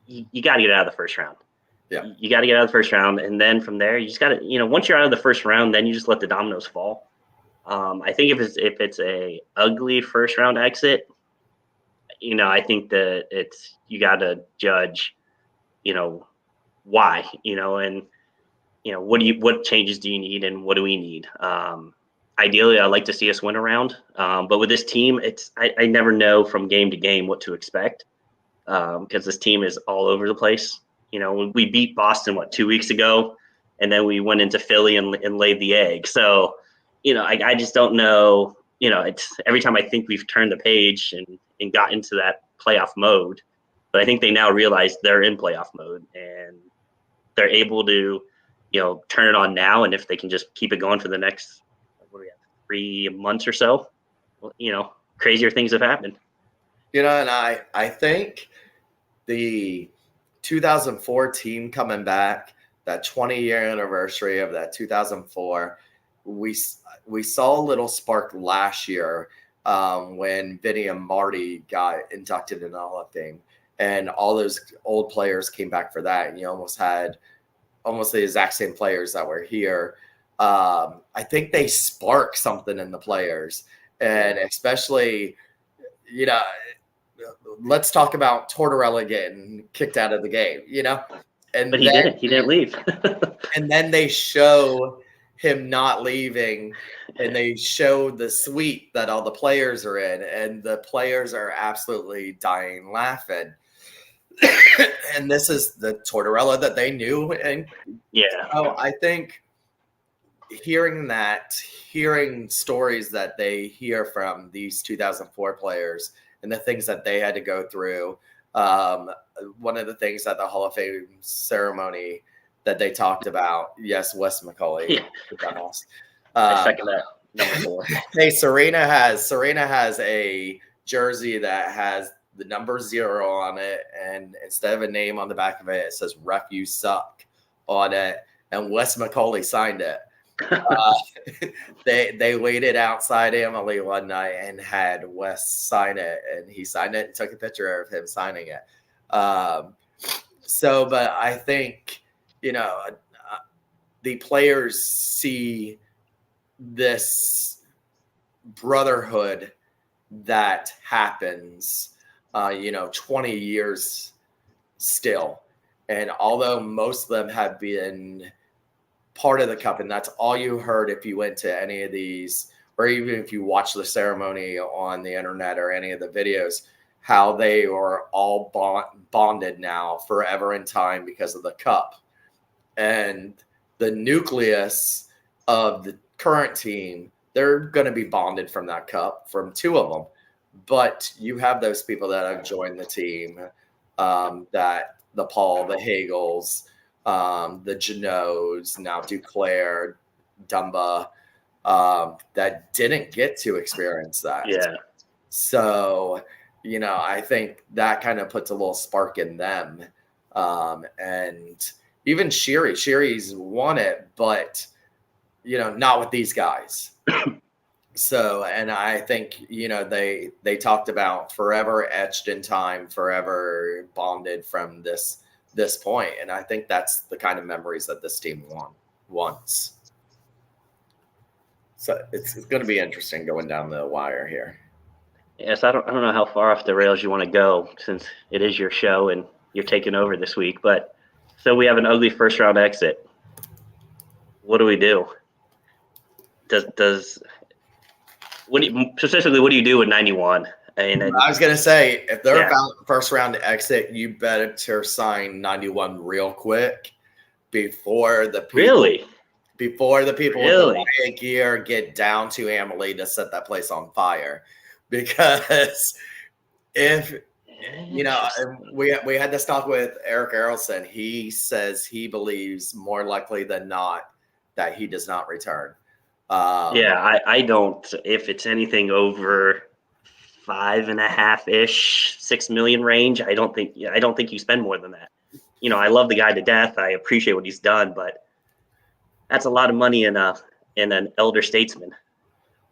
you got to get out of the first round. Yeah, you got to get out of the first round, and then from there, you just got to, once you're out of the first round, then you just let the dominoes fall. I think if it's a ugly first round exit, I think that you got to judge, why, and what changes do you need and what do we need? Ideally, I'd like to see us win a round, but with this team, I never know from game to game what to expect, because this team is all over the place. We beat Boston 2 weeks ago, and then we went into Philly and laid the egg. So I just don't know. It's every time I think we've turned the page and got into that playoff mode, but I think they now realize they're in playoff mode and they're able to, turn it on now. And if they can just keep it going for the next 3 months or so, crazier things have happened. And I think the 2004 team coming back, that 20-year anniversary of that 2004, we saw a little spark last year when Vinny and Marty got inducted in the Hall of Fame, and all those old players came back for that, and you almost had the exact same players that were here. I think they spark something in the players, and especially, let's talk about Tortorella getting kicked out of the game, and but he didn't leave. And then they show him not leaving, and they show the suite that all the players are in, and the players are absolutely dying laughing. And this is the Tortorella that they knew. And I think hearing stories that they hear from these 2004 players and the things that they had to go through. One of the things at the Hall of Fame ceremony that they talked about, yes, Wes McCauley. I second that. Number 4. Hey, Serena has a jersey that has the number 0 on it, and instead of a name on the back of it, it says "Ref, you suck" on it, and Wes McCauley signed it. They waited outside Emily one night and had Wes sign it, and he signed it and took a picture of him signing it. But I think the players see this brotherhood that happens 20 years still, and although most of them have been part of the cup, and that's all you heard if you went to any of these, or even if you watch the ceremony on the internet or any of the videos, how they are all bonded now forever in time because of the cup. And the nucleus of the current team, they're going to be bonded from that cup, from 2 of them. But you have those people that have joined the team, that the Paul, the Hagels, the Genots, now Duclair, Dumba, that didn't get to experience that. Yeah. So, I think that kind of puts a little spark in them. And even Sherry's won it, but, not with these guys. So, and I think, they talked about forever etched in time, forever bonded from this point. And I think that's the kind of memories that this team wants. So it's going to be interesting going down the wire here. Yes, I don't know how far off the rails you want to go, since it is your show and you're taking over this week. But so we have an ugly first round exit. What do we do? What do you do with 91? I was going to say, if they're about first round exit, you better sign 91 real quick before the people, with the riot gear get down to Emily to set that place on fire. Because if we had this talk with Eric Errolson, he says he believes more likely than not that he does not return. I don't. If it's anything over 5.5-ish, 6 million range, I don't think you spend more than that. I love the guy to death. I appreciate what he's done, but that's a lot of money in an elder statesman.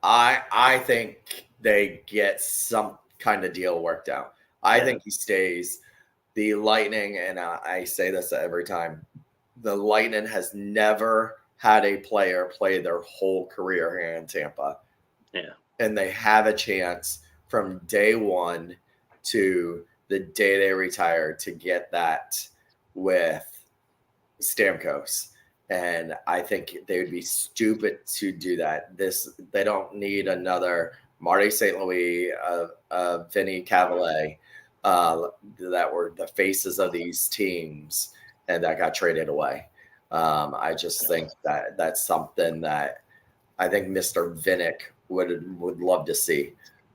I think they get some kind of deal worked out. I think he stays. The Lightning, and I say this every time, the Lightning has never had a player play their whole career here in Tampa. Yeah. And they have a chance from day one to the day they retire to get that with Stamkos. And I think they would be stupid to do that. They don't need another Marty St. Louis, Vinny Cavalier, that were the faces of these teams and that got traded away. I just think that that's something that I think Mr. Vinnick would love to see.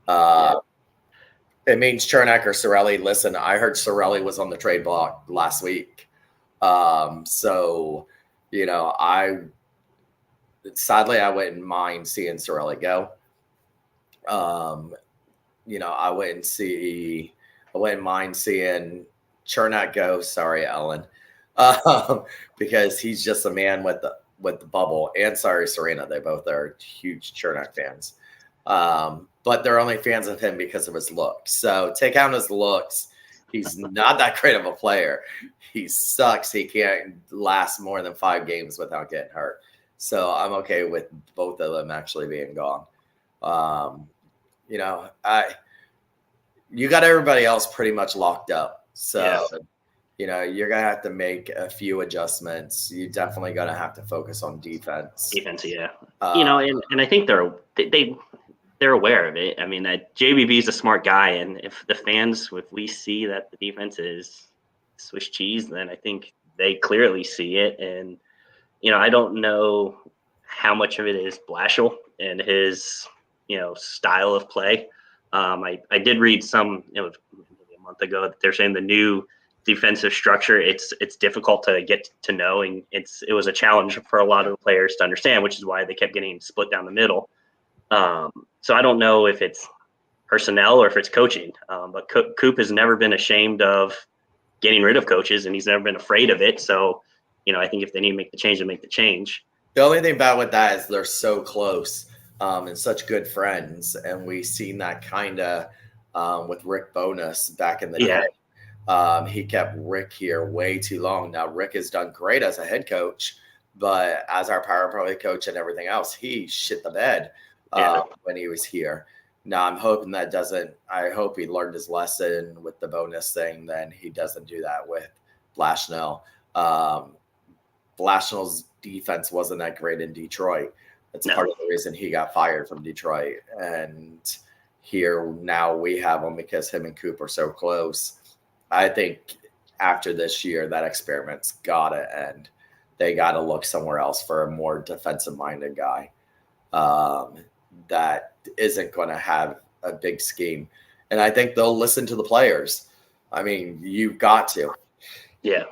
It means Chernak or Sorelli. Listen, I heard Sorelli was on the trade block last week. So, sadly, I wouldn't mind seeing Sorelli go. I wouldn't mind seeing Chernak go. Sorry, Ellen. Because he's just a man with with the bubble, and sorry, Serena. They both are huge Chernak fans. But they're only fans of him because of his looks. So take out his looks. He's not that great of a player. He sucks. He can't last more than 5 games without getting hurt. So I'm okay with both of them actually being gone. You know, you got everybody else pretty much locked up. So, you know, you're going to have to make a few adjustments. You definitely going to have to focus on defense. Defense, yeah. You know, and I think they're aware of it. I mean, JBB is a smart guy, and if we see that the defense is Swiss cheese, then I think they clearly see it. And, you know, I don't know how much of it is Blashill and his, you know, style of play. I did read some, you know, a month ago that they're saying the new defensive structure, it's difficult to get to know, and it was a challenge for a lot of the players to understand, which is why they kept getting split down the middle. So I don't know if it's personnel or if it's coaching, but Coop has never been ashamed of getting rid of coaches, and he's never been afraid of it. So, you know, I think if they need to make the change, they make the change. The only thing bad with that is they're so close and such good friends, and we've seen that kind of with Rick Bonus back in the day. He kept Rick here way too long. Now, Rick has done great as a head coach, but as our power play coach and everything else, he shit the bed when he was here. Now, I'm hoping that doesn't – I hope he learned his lesson with the bonus thing, then he doesn't do that with Blashnell. Blashnell's defense wasn't that great in Detroit. That's part of the reason he got fired from Detroit. And here now we have him because him and Coop are so close. I think after this year, that experiment's got to end. They got to look somewhere else for a more defensive-minded guy that isn't going to have a big scheme. And I think they'll listen to the players. I mean, you've got to. Yeah.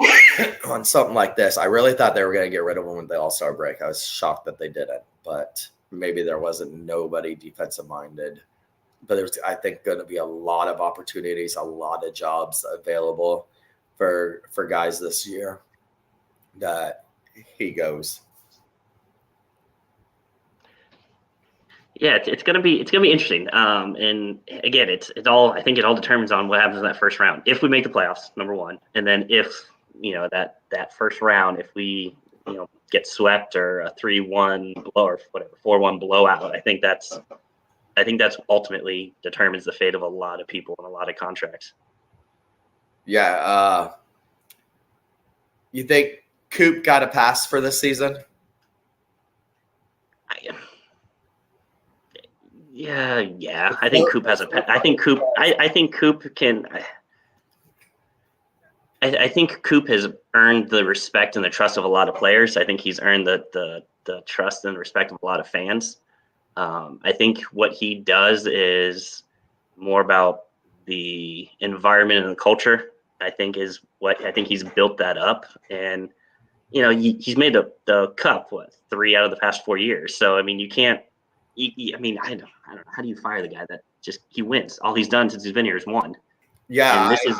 On something like this, I really thought they were going to get rid of him with the All-Star break. I was shocked that they didn't, but maybe there wasn't nobody defensive-minded. But there's, I think, going to be a lot of opportunities, a lot of jobs available for guys this year that he goes. Yeah, it's gonna be interesting. And again, it's all, I think it all determines on what happens in that first round. If we make the playoffs, number one, and then if, you know, that first round, if we, you know, get swept or a 3-1 blow or whatever 4-1 blowout, I think that's ultimately determines the fate of a lot of people and a lot of contracts. Yeah. You think Coop got a pass for this season? Yeah. I think Coop has I think Coop can. I think Coop has earned the respect and the trust of a lot of players. I think he's earned the trust and respect of a lot of fans. I think what he does is more about the environment and the culture. I think he's built that up, and you know he's made the cup 3 out of the past 4 years. So I mean you can't. I mean I don't know. How do you fire the guy that he wins? All he's done since he's been here is won. Yeah, and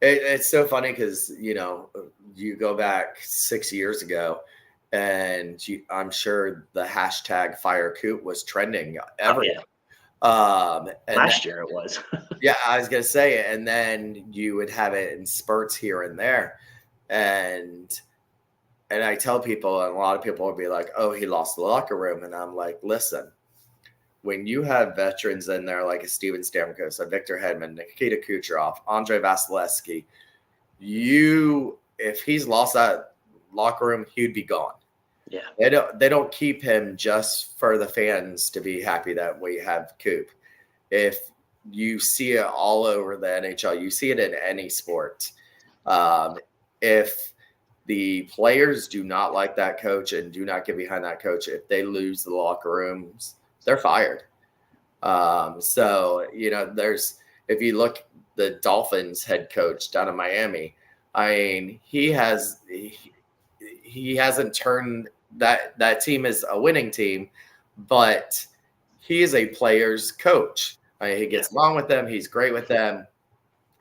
it's so funny because you know you go back 6 years ago. And I'm sure the hashtag Fire Coop was trending everywhere. Last year it was. Yeah, I was going to say it. And then you would have it in spurts here and there. And I tell people, and a lot of people would be like, oh, he lost the locker room. And I'm like, listen, when you have veterans in there like a Steven Stamkos, a Victor Hedman, Nikita Kucherov, Andre Vasilevsky, if he's lost that locker room, he'd be gone. Yeah. They don't keep him just for the fans to be happy that we have Coop. If you see it all over the NHL, you see it in any sport. If the players do not like that coach and do not get behind that coach, if they lose the locker rooms, they're fired. So, you know, if you look, the Dolphins head coach down in Miami, I mean, he hasn't turned that team is a winning team, but he is a player's coach. I mean, he gets along with them. He's great with them.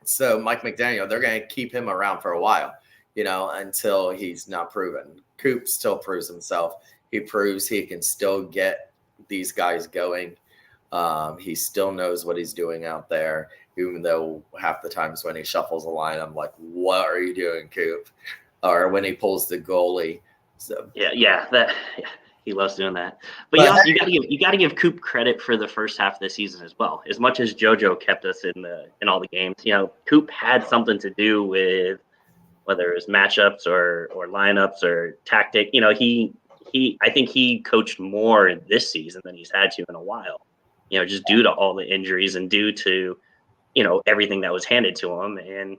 So Mike McDaniel, they're going to keep him around for a while. until he's not proven. Coop still proves himself. He proves he can still get these guys going. He still knows what he's doing out there, even though half the times when he shuffles a line, I'm like, what are you doing, Coop? Or when he pulls the goalie. So he loves doing that. But you got to give Coop credit for the first half of the season as well. As much as JoJo kept us in all the games, Coop had something to do with whether it was matchups or lineups or tactic. I think he coached more this season than he's had to in a while. Just due to all the injuries and due to everything that was handed to him, and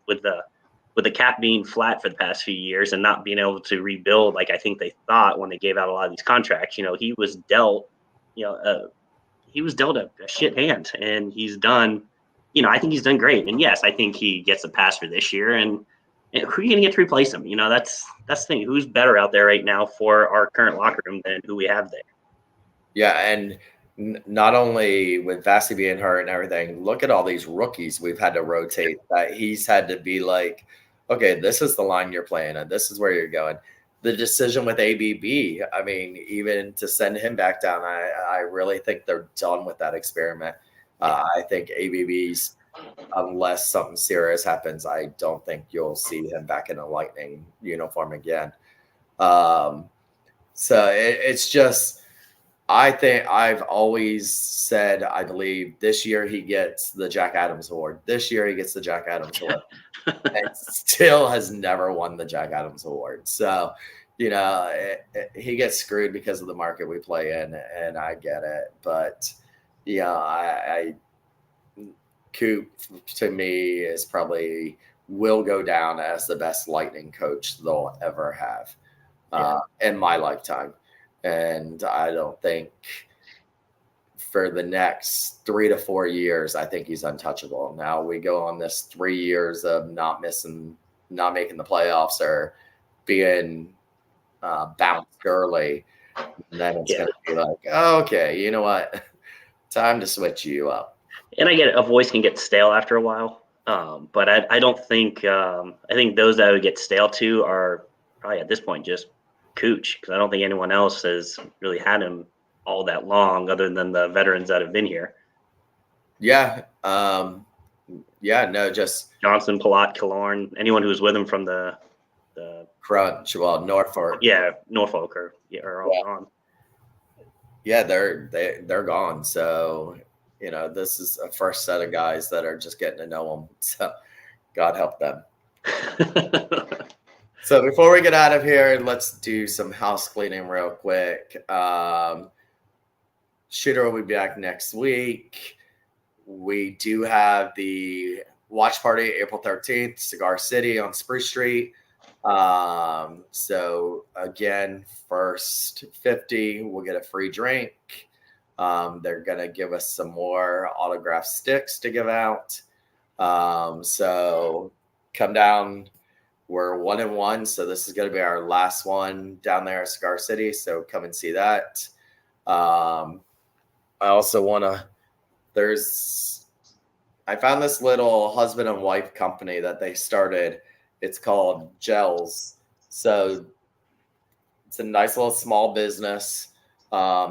with the cap being flat for the past few years and not being able to rebuild like I think they thought when they gave out a lot of these contracts, he was dealt a shit hand, and he's done. I think he's done great, and yes, I think he gets a pass for this year. And who are you going to get to replace him? That's the thing. Who's better out there right now for our current locker room than who we have there? Yeah, and not only with Vasi being hurt and everything, look at all these rookies we've had to rotate that he's had to be like, okay, this is the line you're playing and this is where you're going. The decision with ABB, I mean, even to send him back down, I really think they're done with that experiment. I think ABB's, unless something serious happens, I don't think you'll see him back in a Lightning uniform again. So it's just, I think I've always said, I believe this year he gets the Jack Adams Award. This year he gets the Jack Adams Award. And still has never won the Jack Adams Award. So, he gets screwed because of the market we play in, and I get it. But, Coop, to me, is probably will go down as the best Lightning coach they'll ever have in my lifetime. And I don't think for the next 3 to 4 years, I think he's untouchable. Now we go on this 3 years of not making the playoffs or being bounced early. And then it's going to be like, oh, okay, you know what? Time to switch you up. And I get it. A voice can get stale after a while. But I don't think I think those that would get stale too are probably at this point just Cooch, because I don't think anyone else has really had him all that long other than the veterans that have been here. Yeah. Just Johnson, Palat, Killorn, anyone who was with him from the Crunch, Norfolk. Yeah, Norfolk are all gone. Yeah, they're gone. So, this is a first set of guys that are just getting to know them. So God help them. So before we get out of here, let's do some house cleaning real quick. Shooter will be back next week. We do have the watch party April 13th, Cigar City on Spruce Street. So again, first 50 will get a free drink. They're going to give us some more autograph sticks to give out. So come down. We're 1-1, so this is going to be our last one down there at Cigar City. So come and see that. I also want to. I found this little husband and wife company that they started. It's called Gels. So it's a nice little small business,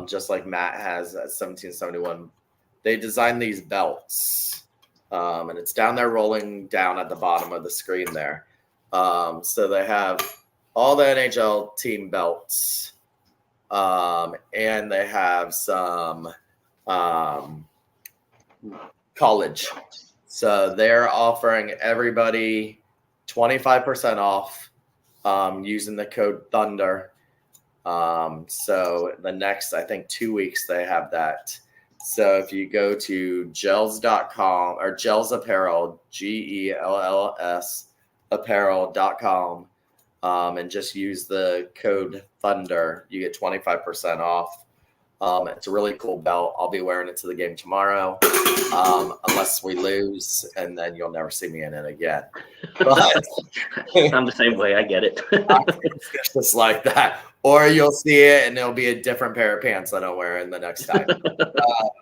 just like Matt has at 1771. They designed these belts, and it's down there rolling down at the bottom of the screen there. So they have all the NHL team belts, and they have some college. So they're offering everybody 25% off using the code Thunder. So the next, I think, 2 weeks they have that. So if you go to gels.com or Gels Apparel, GELLS apparel.com, and just use the code Thunder, you get 25% off. It's a really cool belt. I'll be wearing it to the game tomorrow, unless we lose, and then you'll never see me in it again. But I'm the same way. I get it. It's just like that. Or you'll see it, and it'll be a different pair of pants that I'll wear in the next time.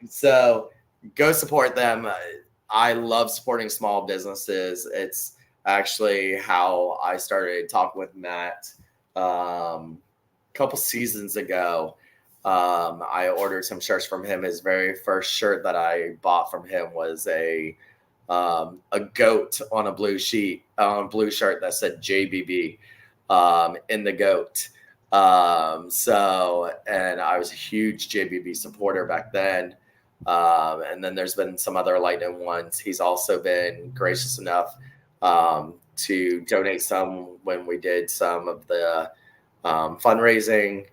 So go support them. I love supporting small businesses. actually how I started talking with Matt a couple seasons ago. I ordered some shirts from him. His very first shirt that I bought from him was a goat on a blue sheet, on a blue shirt that said JBB in the goat. And I was a huge JBB supporter back then. And then there's been some other Lightning ones. He's also been gracious enough to donate some when we did some of the fundraising.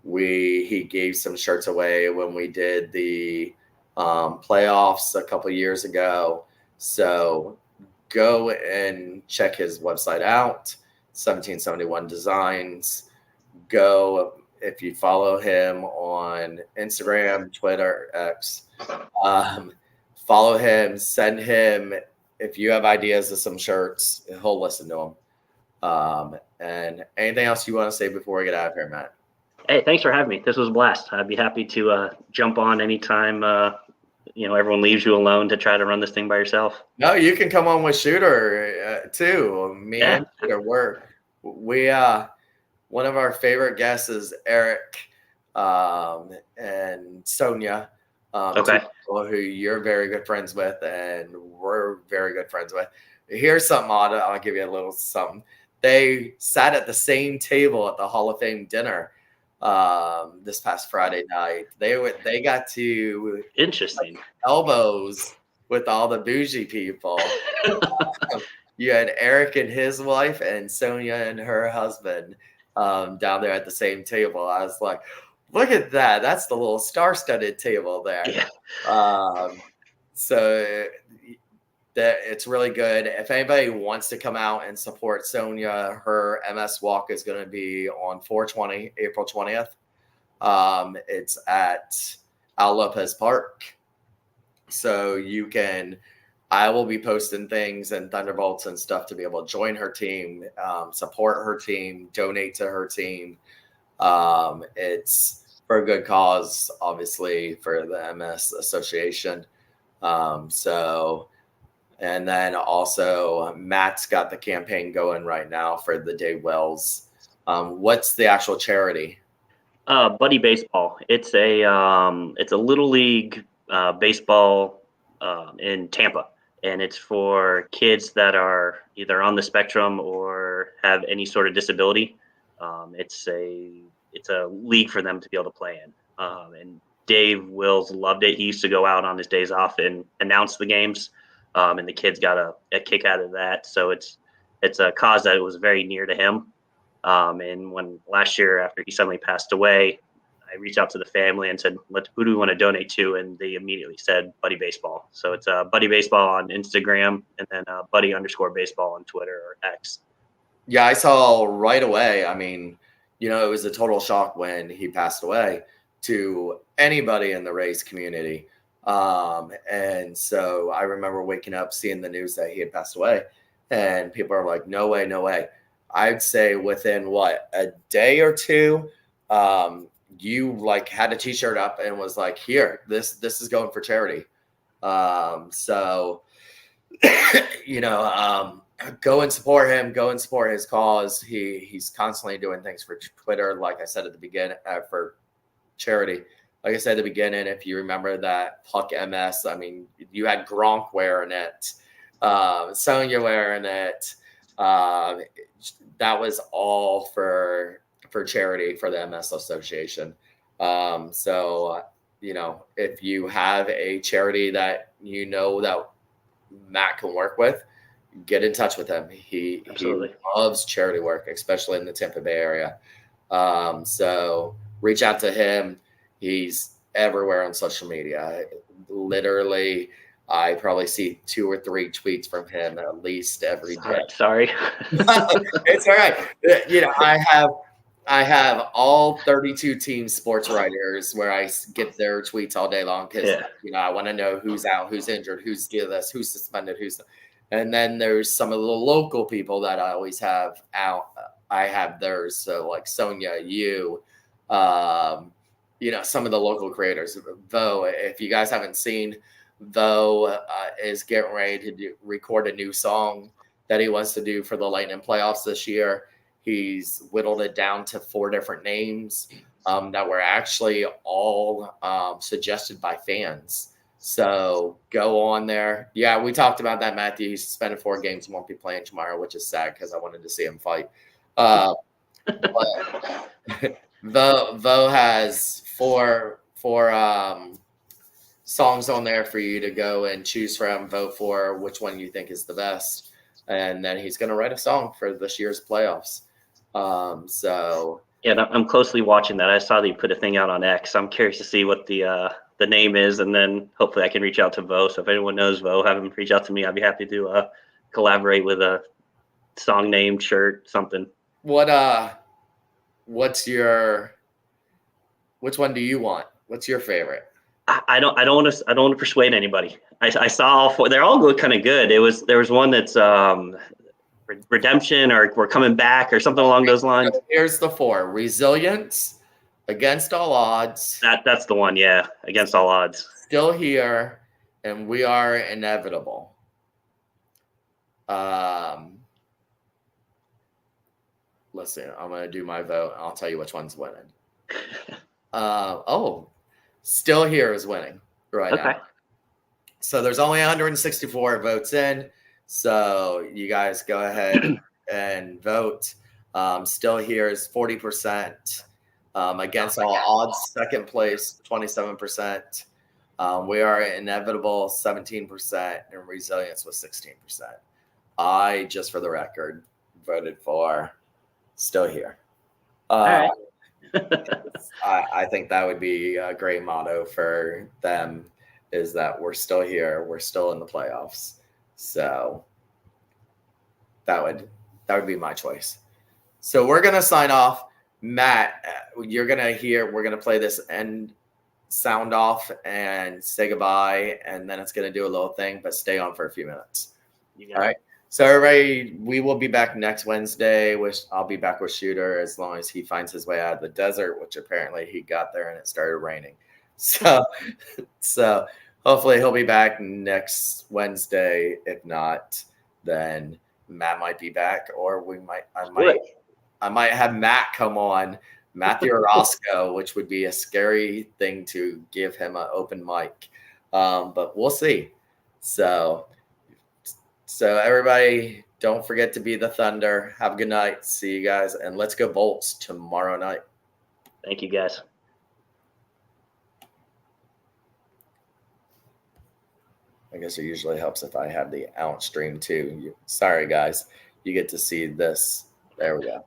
He gave some shirts away when we did the playoffs a couple years ago. So go and check his website out, 1771 Designs. Go, if you follow him on Instagram, Twitter, X, follow him, send him, if you have ideas of some shirts, he'll listen to them. And anything else you want to say before we get out of here, Matt? Hey, thanks for having me. This was a blast. I'd be happy to jump on anytime, everyone leaves you alone to try to run this thing by yourself. No, you can come on with Shooter too. Me and Shooter, one of our favorite guests is Eric and Sonia, Okay. who you're very good friends with, and we're very good friends with. Here's something odd. I'll give you a little something. They sat at the same table at the Hall of Fame dinner this past Friday night. They got to Interesting. elbows with all the bougie people. You had Eric and his wife and Sonia and her husband down there at the same table. I was like, look at that. That's the little star-studded table there. Yeah. So that it's really good. If anybody wants to come out and support Sonia, her MS walk is going to be on 4/20, April 20th. It's at Al Lopez Park. So I will be posting things and Thunderbolts and stuff to be able to join her team, support her team, donate to her team. It's for a good cause, obviously, for the MS Association. And then also Matt's got the campaign going right now for the Dave Wells. What's the actual charity? Buddy Baseball. It's a little league baseball in Tampa, and it's for kids that are either on the spectrum or have any sort of disability. It's a league for them to be able to play in. And Dave Wills loved it. He used to go out on his days off and announce the games. And the kids got a kick out of that. So it's a cause that was very near to him. And when last year, after he suddenly passed away, I reached out to the family and said, who do we want to donate to? And they immediately said Buddy Baseball. So it's Buddy Baseball on Instagram, and then Buddy_baseball on Twitter or X. Yeah, I saw right away. I mean, it was a total shock when he passed away to anybody in the race community. And so I remember waking up, seeing the news that he had passed away, and people are like, no way, no way. I'd say within a day or two, you had a t-shirt up and was like, here, this is going for charity. Go and support him, go and support his cause. He's constantly doing things for Twitter. Like I said at the beginning, for charity. Like I said at the beginning, if you remember that Puck MS, I mean, you had Gronk wearing it, Sonia wearing it. That was all for charity for the MS Association. If you have a charity that that Matt can work with, get in touch with him. He loves charity work, especially in the Tampa Bay area. So reach out to him. He's everywhere on social media. Literally, I probably see 2 or 3 tweets from him at least every day. Sorry. It's all right. I have all 32 team sports writers where I get their tweets all day long because I want to know who's out, who's injured, who's this, who's suspended, and then there's some of the local people that I always have out. I have theirs. So like Sonia, some of the local creators. Though, if you guys haven't seen, is getting ready to record a new song that he wants to do for the Lightning playoffs this year. He's whittled it down to 4 different names that were actually all suggested by fans. So go on there. Yeah, we talked about that, Matthew. He's suspended 4 games and won't be playing tomorrow, which is sad because I wanted to see him fight. But Vo has four songs on there for you to go and choose from, vote for which one you think is the best. And then he's going to write a song for this year's playoffs. Yeah, I'm closely watching that. I saw that you put a thing out on X. I'm curious to see what the name is, and then hopefully I can reach out to Vo. So if anyone knows Vo, have him reach out to me. I'd be happy to collaborate with a song name, shirt, something. Which one do you want? What's your favorite? I don't want to persuade anybody. I saw all 4. They're all kind of good. There was one that's redemption, or we're coming back, or something along those lines. Here's the 4: Resilience, Against All Odds. That's the one. Yeah, Against All Odds. Still Here, and We Are Inevitable. Listen, I'm gonna do my vote. I'll tell you which one's winning. Still Here is winning right now. So there's only 164 votes in. So you guys go ahead and vote. Still Here is 40%. Against All Odds, second place, 27%. We Are Inevitable, 17%. And Resilience was 16%. I, just for the record, voted for Still Here. All right. I think that would be a great motto for them, is that we're still here, we're still in the playoffs. So that would be my choice. So we're gonna sign off. Matt, we're gonna play this end sound off and say goodbye, and then it's gonna do a little thing, but stay on for a few minutes. All right. So everybody, we will be back next Wednesday. I'll be back with Shooter as long as he finds his way out of the desert, which apparently he got there and it started raining. So hopefully he'll be back next Wednesday. If not, then Matt might be back, or I might have Matt come on, Matthew Orozco, which would be a scary thing to give him an open mic. But we'll see. So everybody, don't forget to be the Thunder. Have a good night. See you guys. And let's go Bolts tomorrow night. Thank you, guys. I guess it usually helps if I have the out stream too. Sorry, guys. You get to see this. There we go.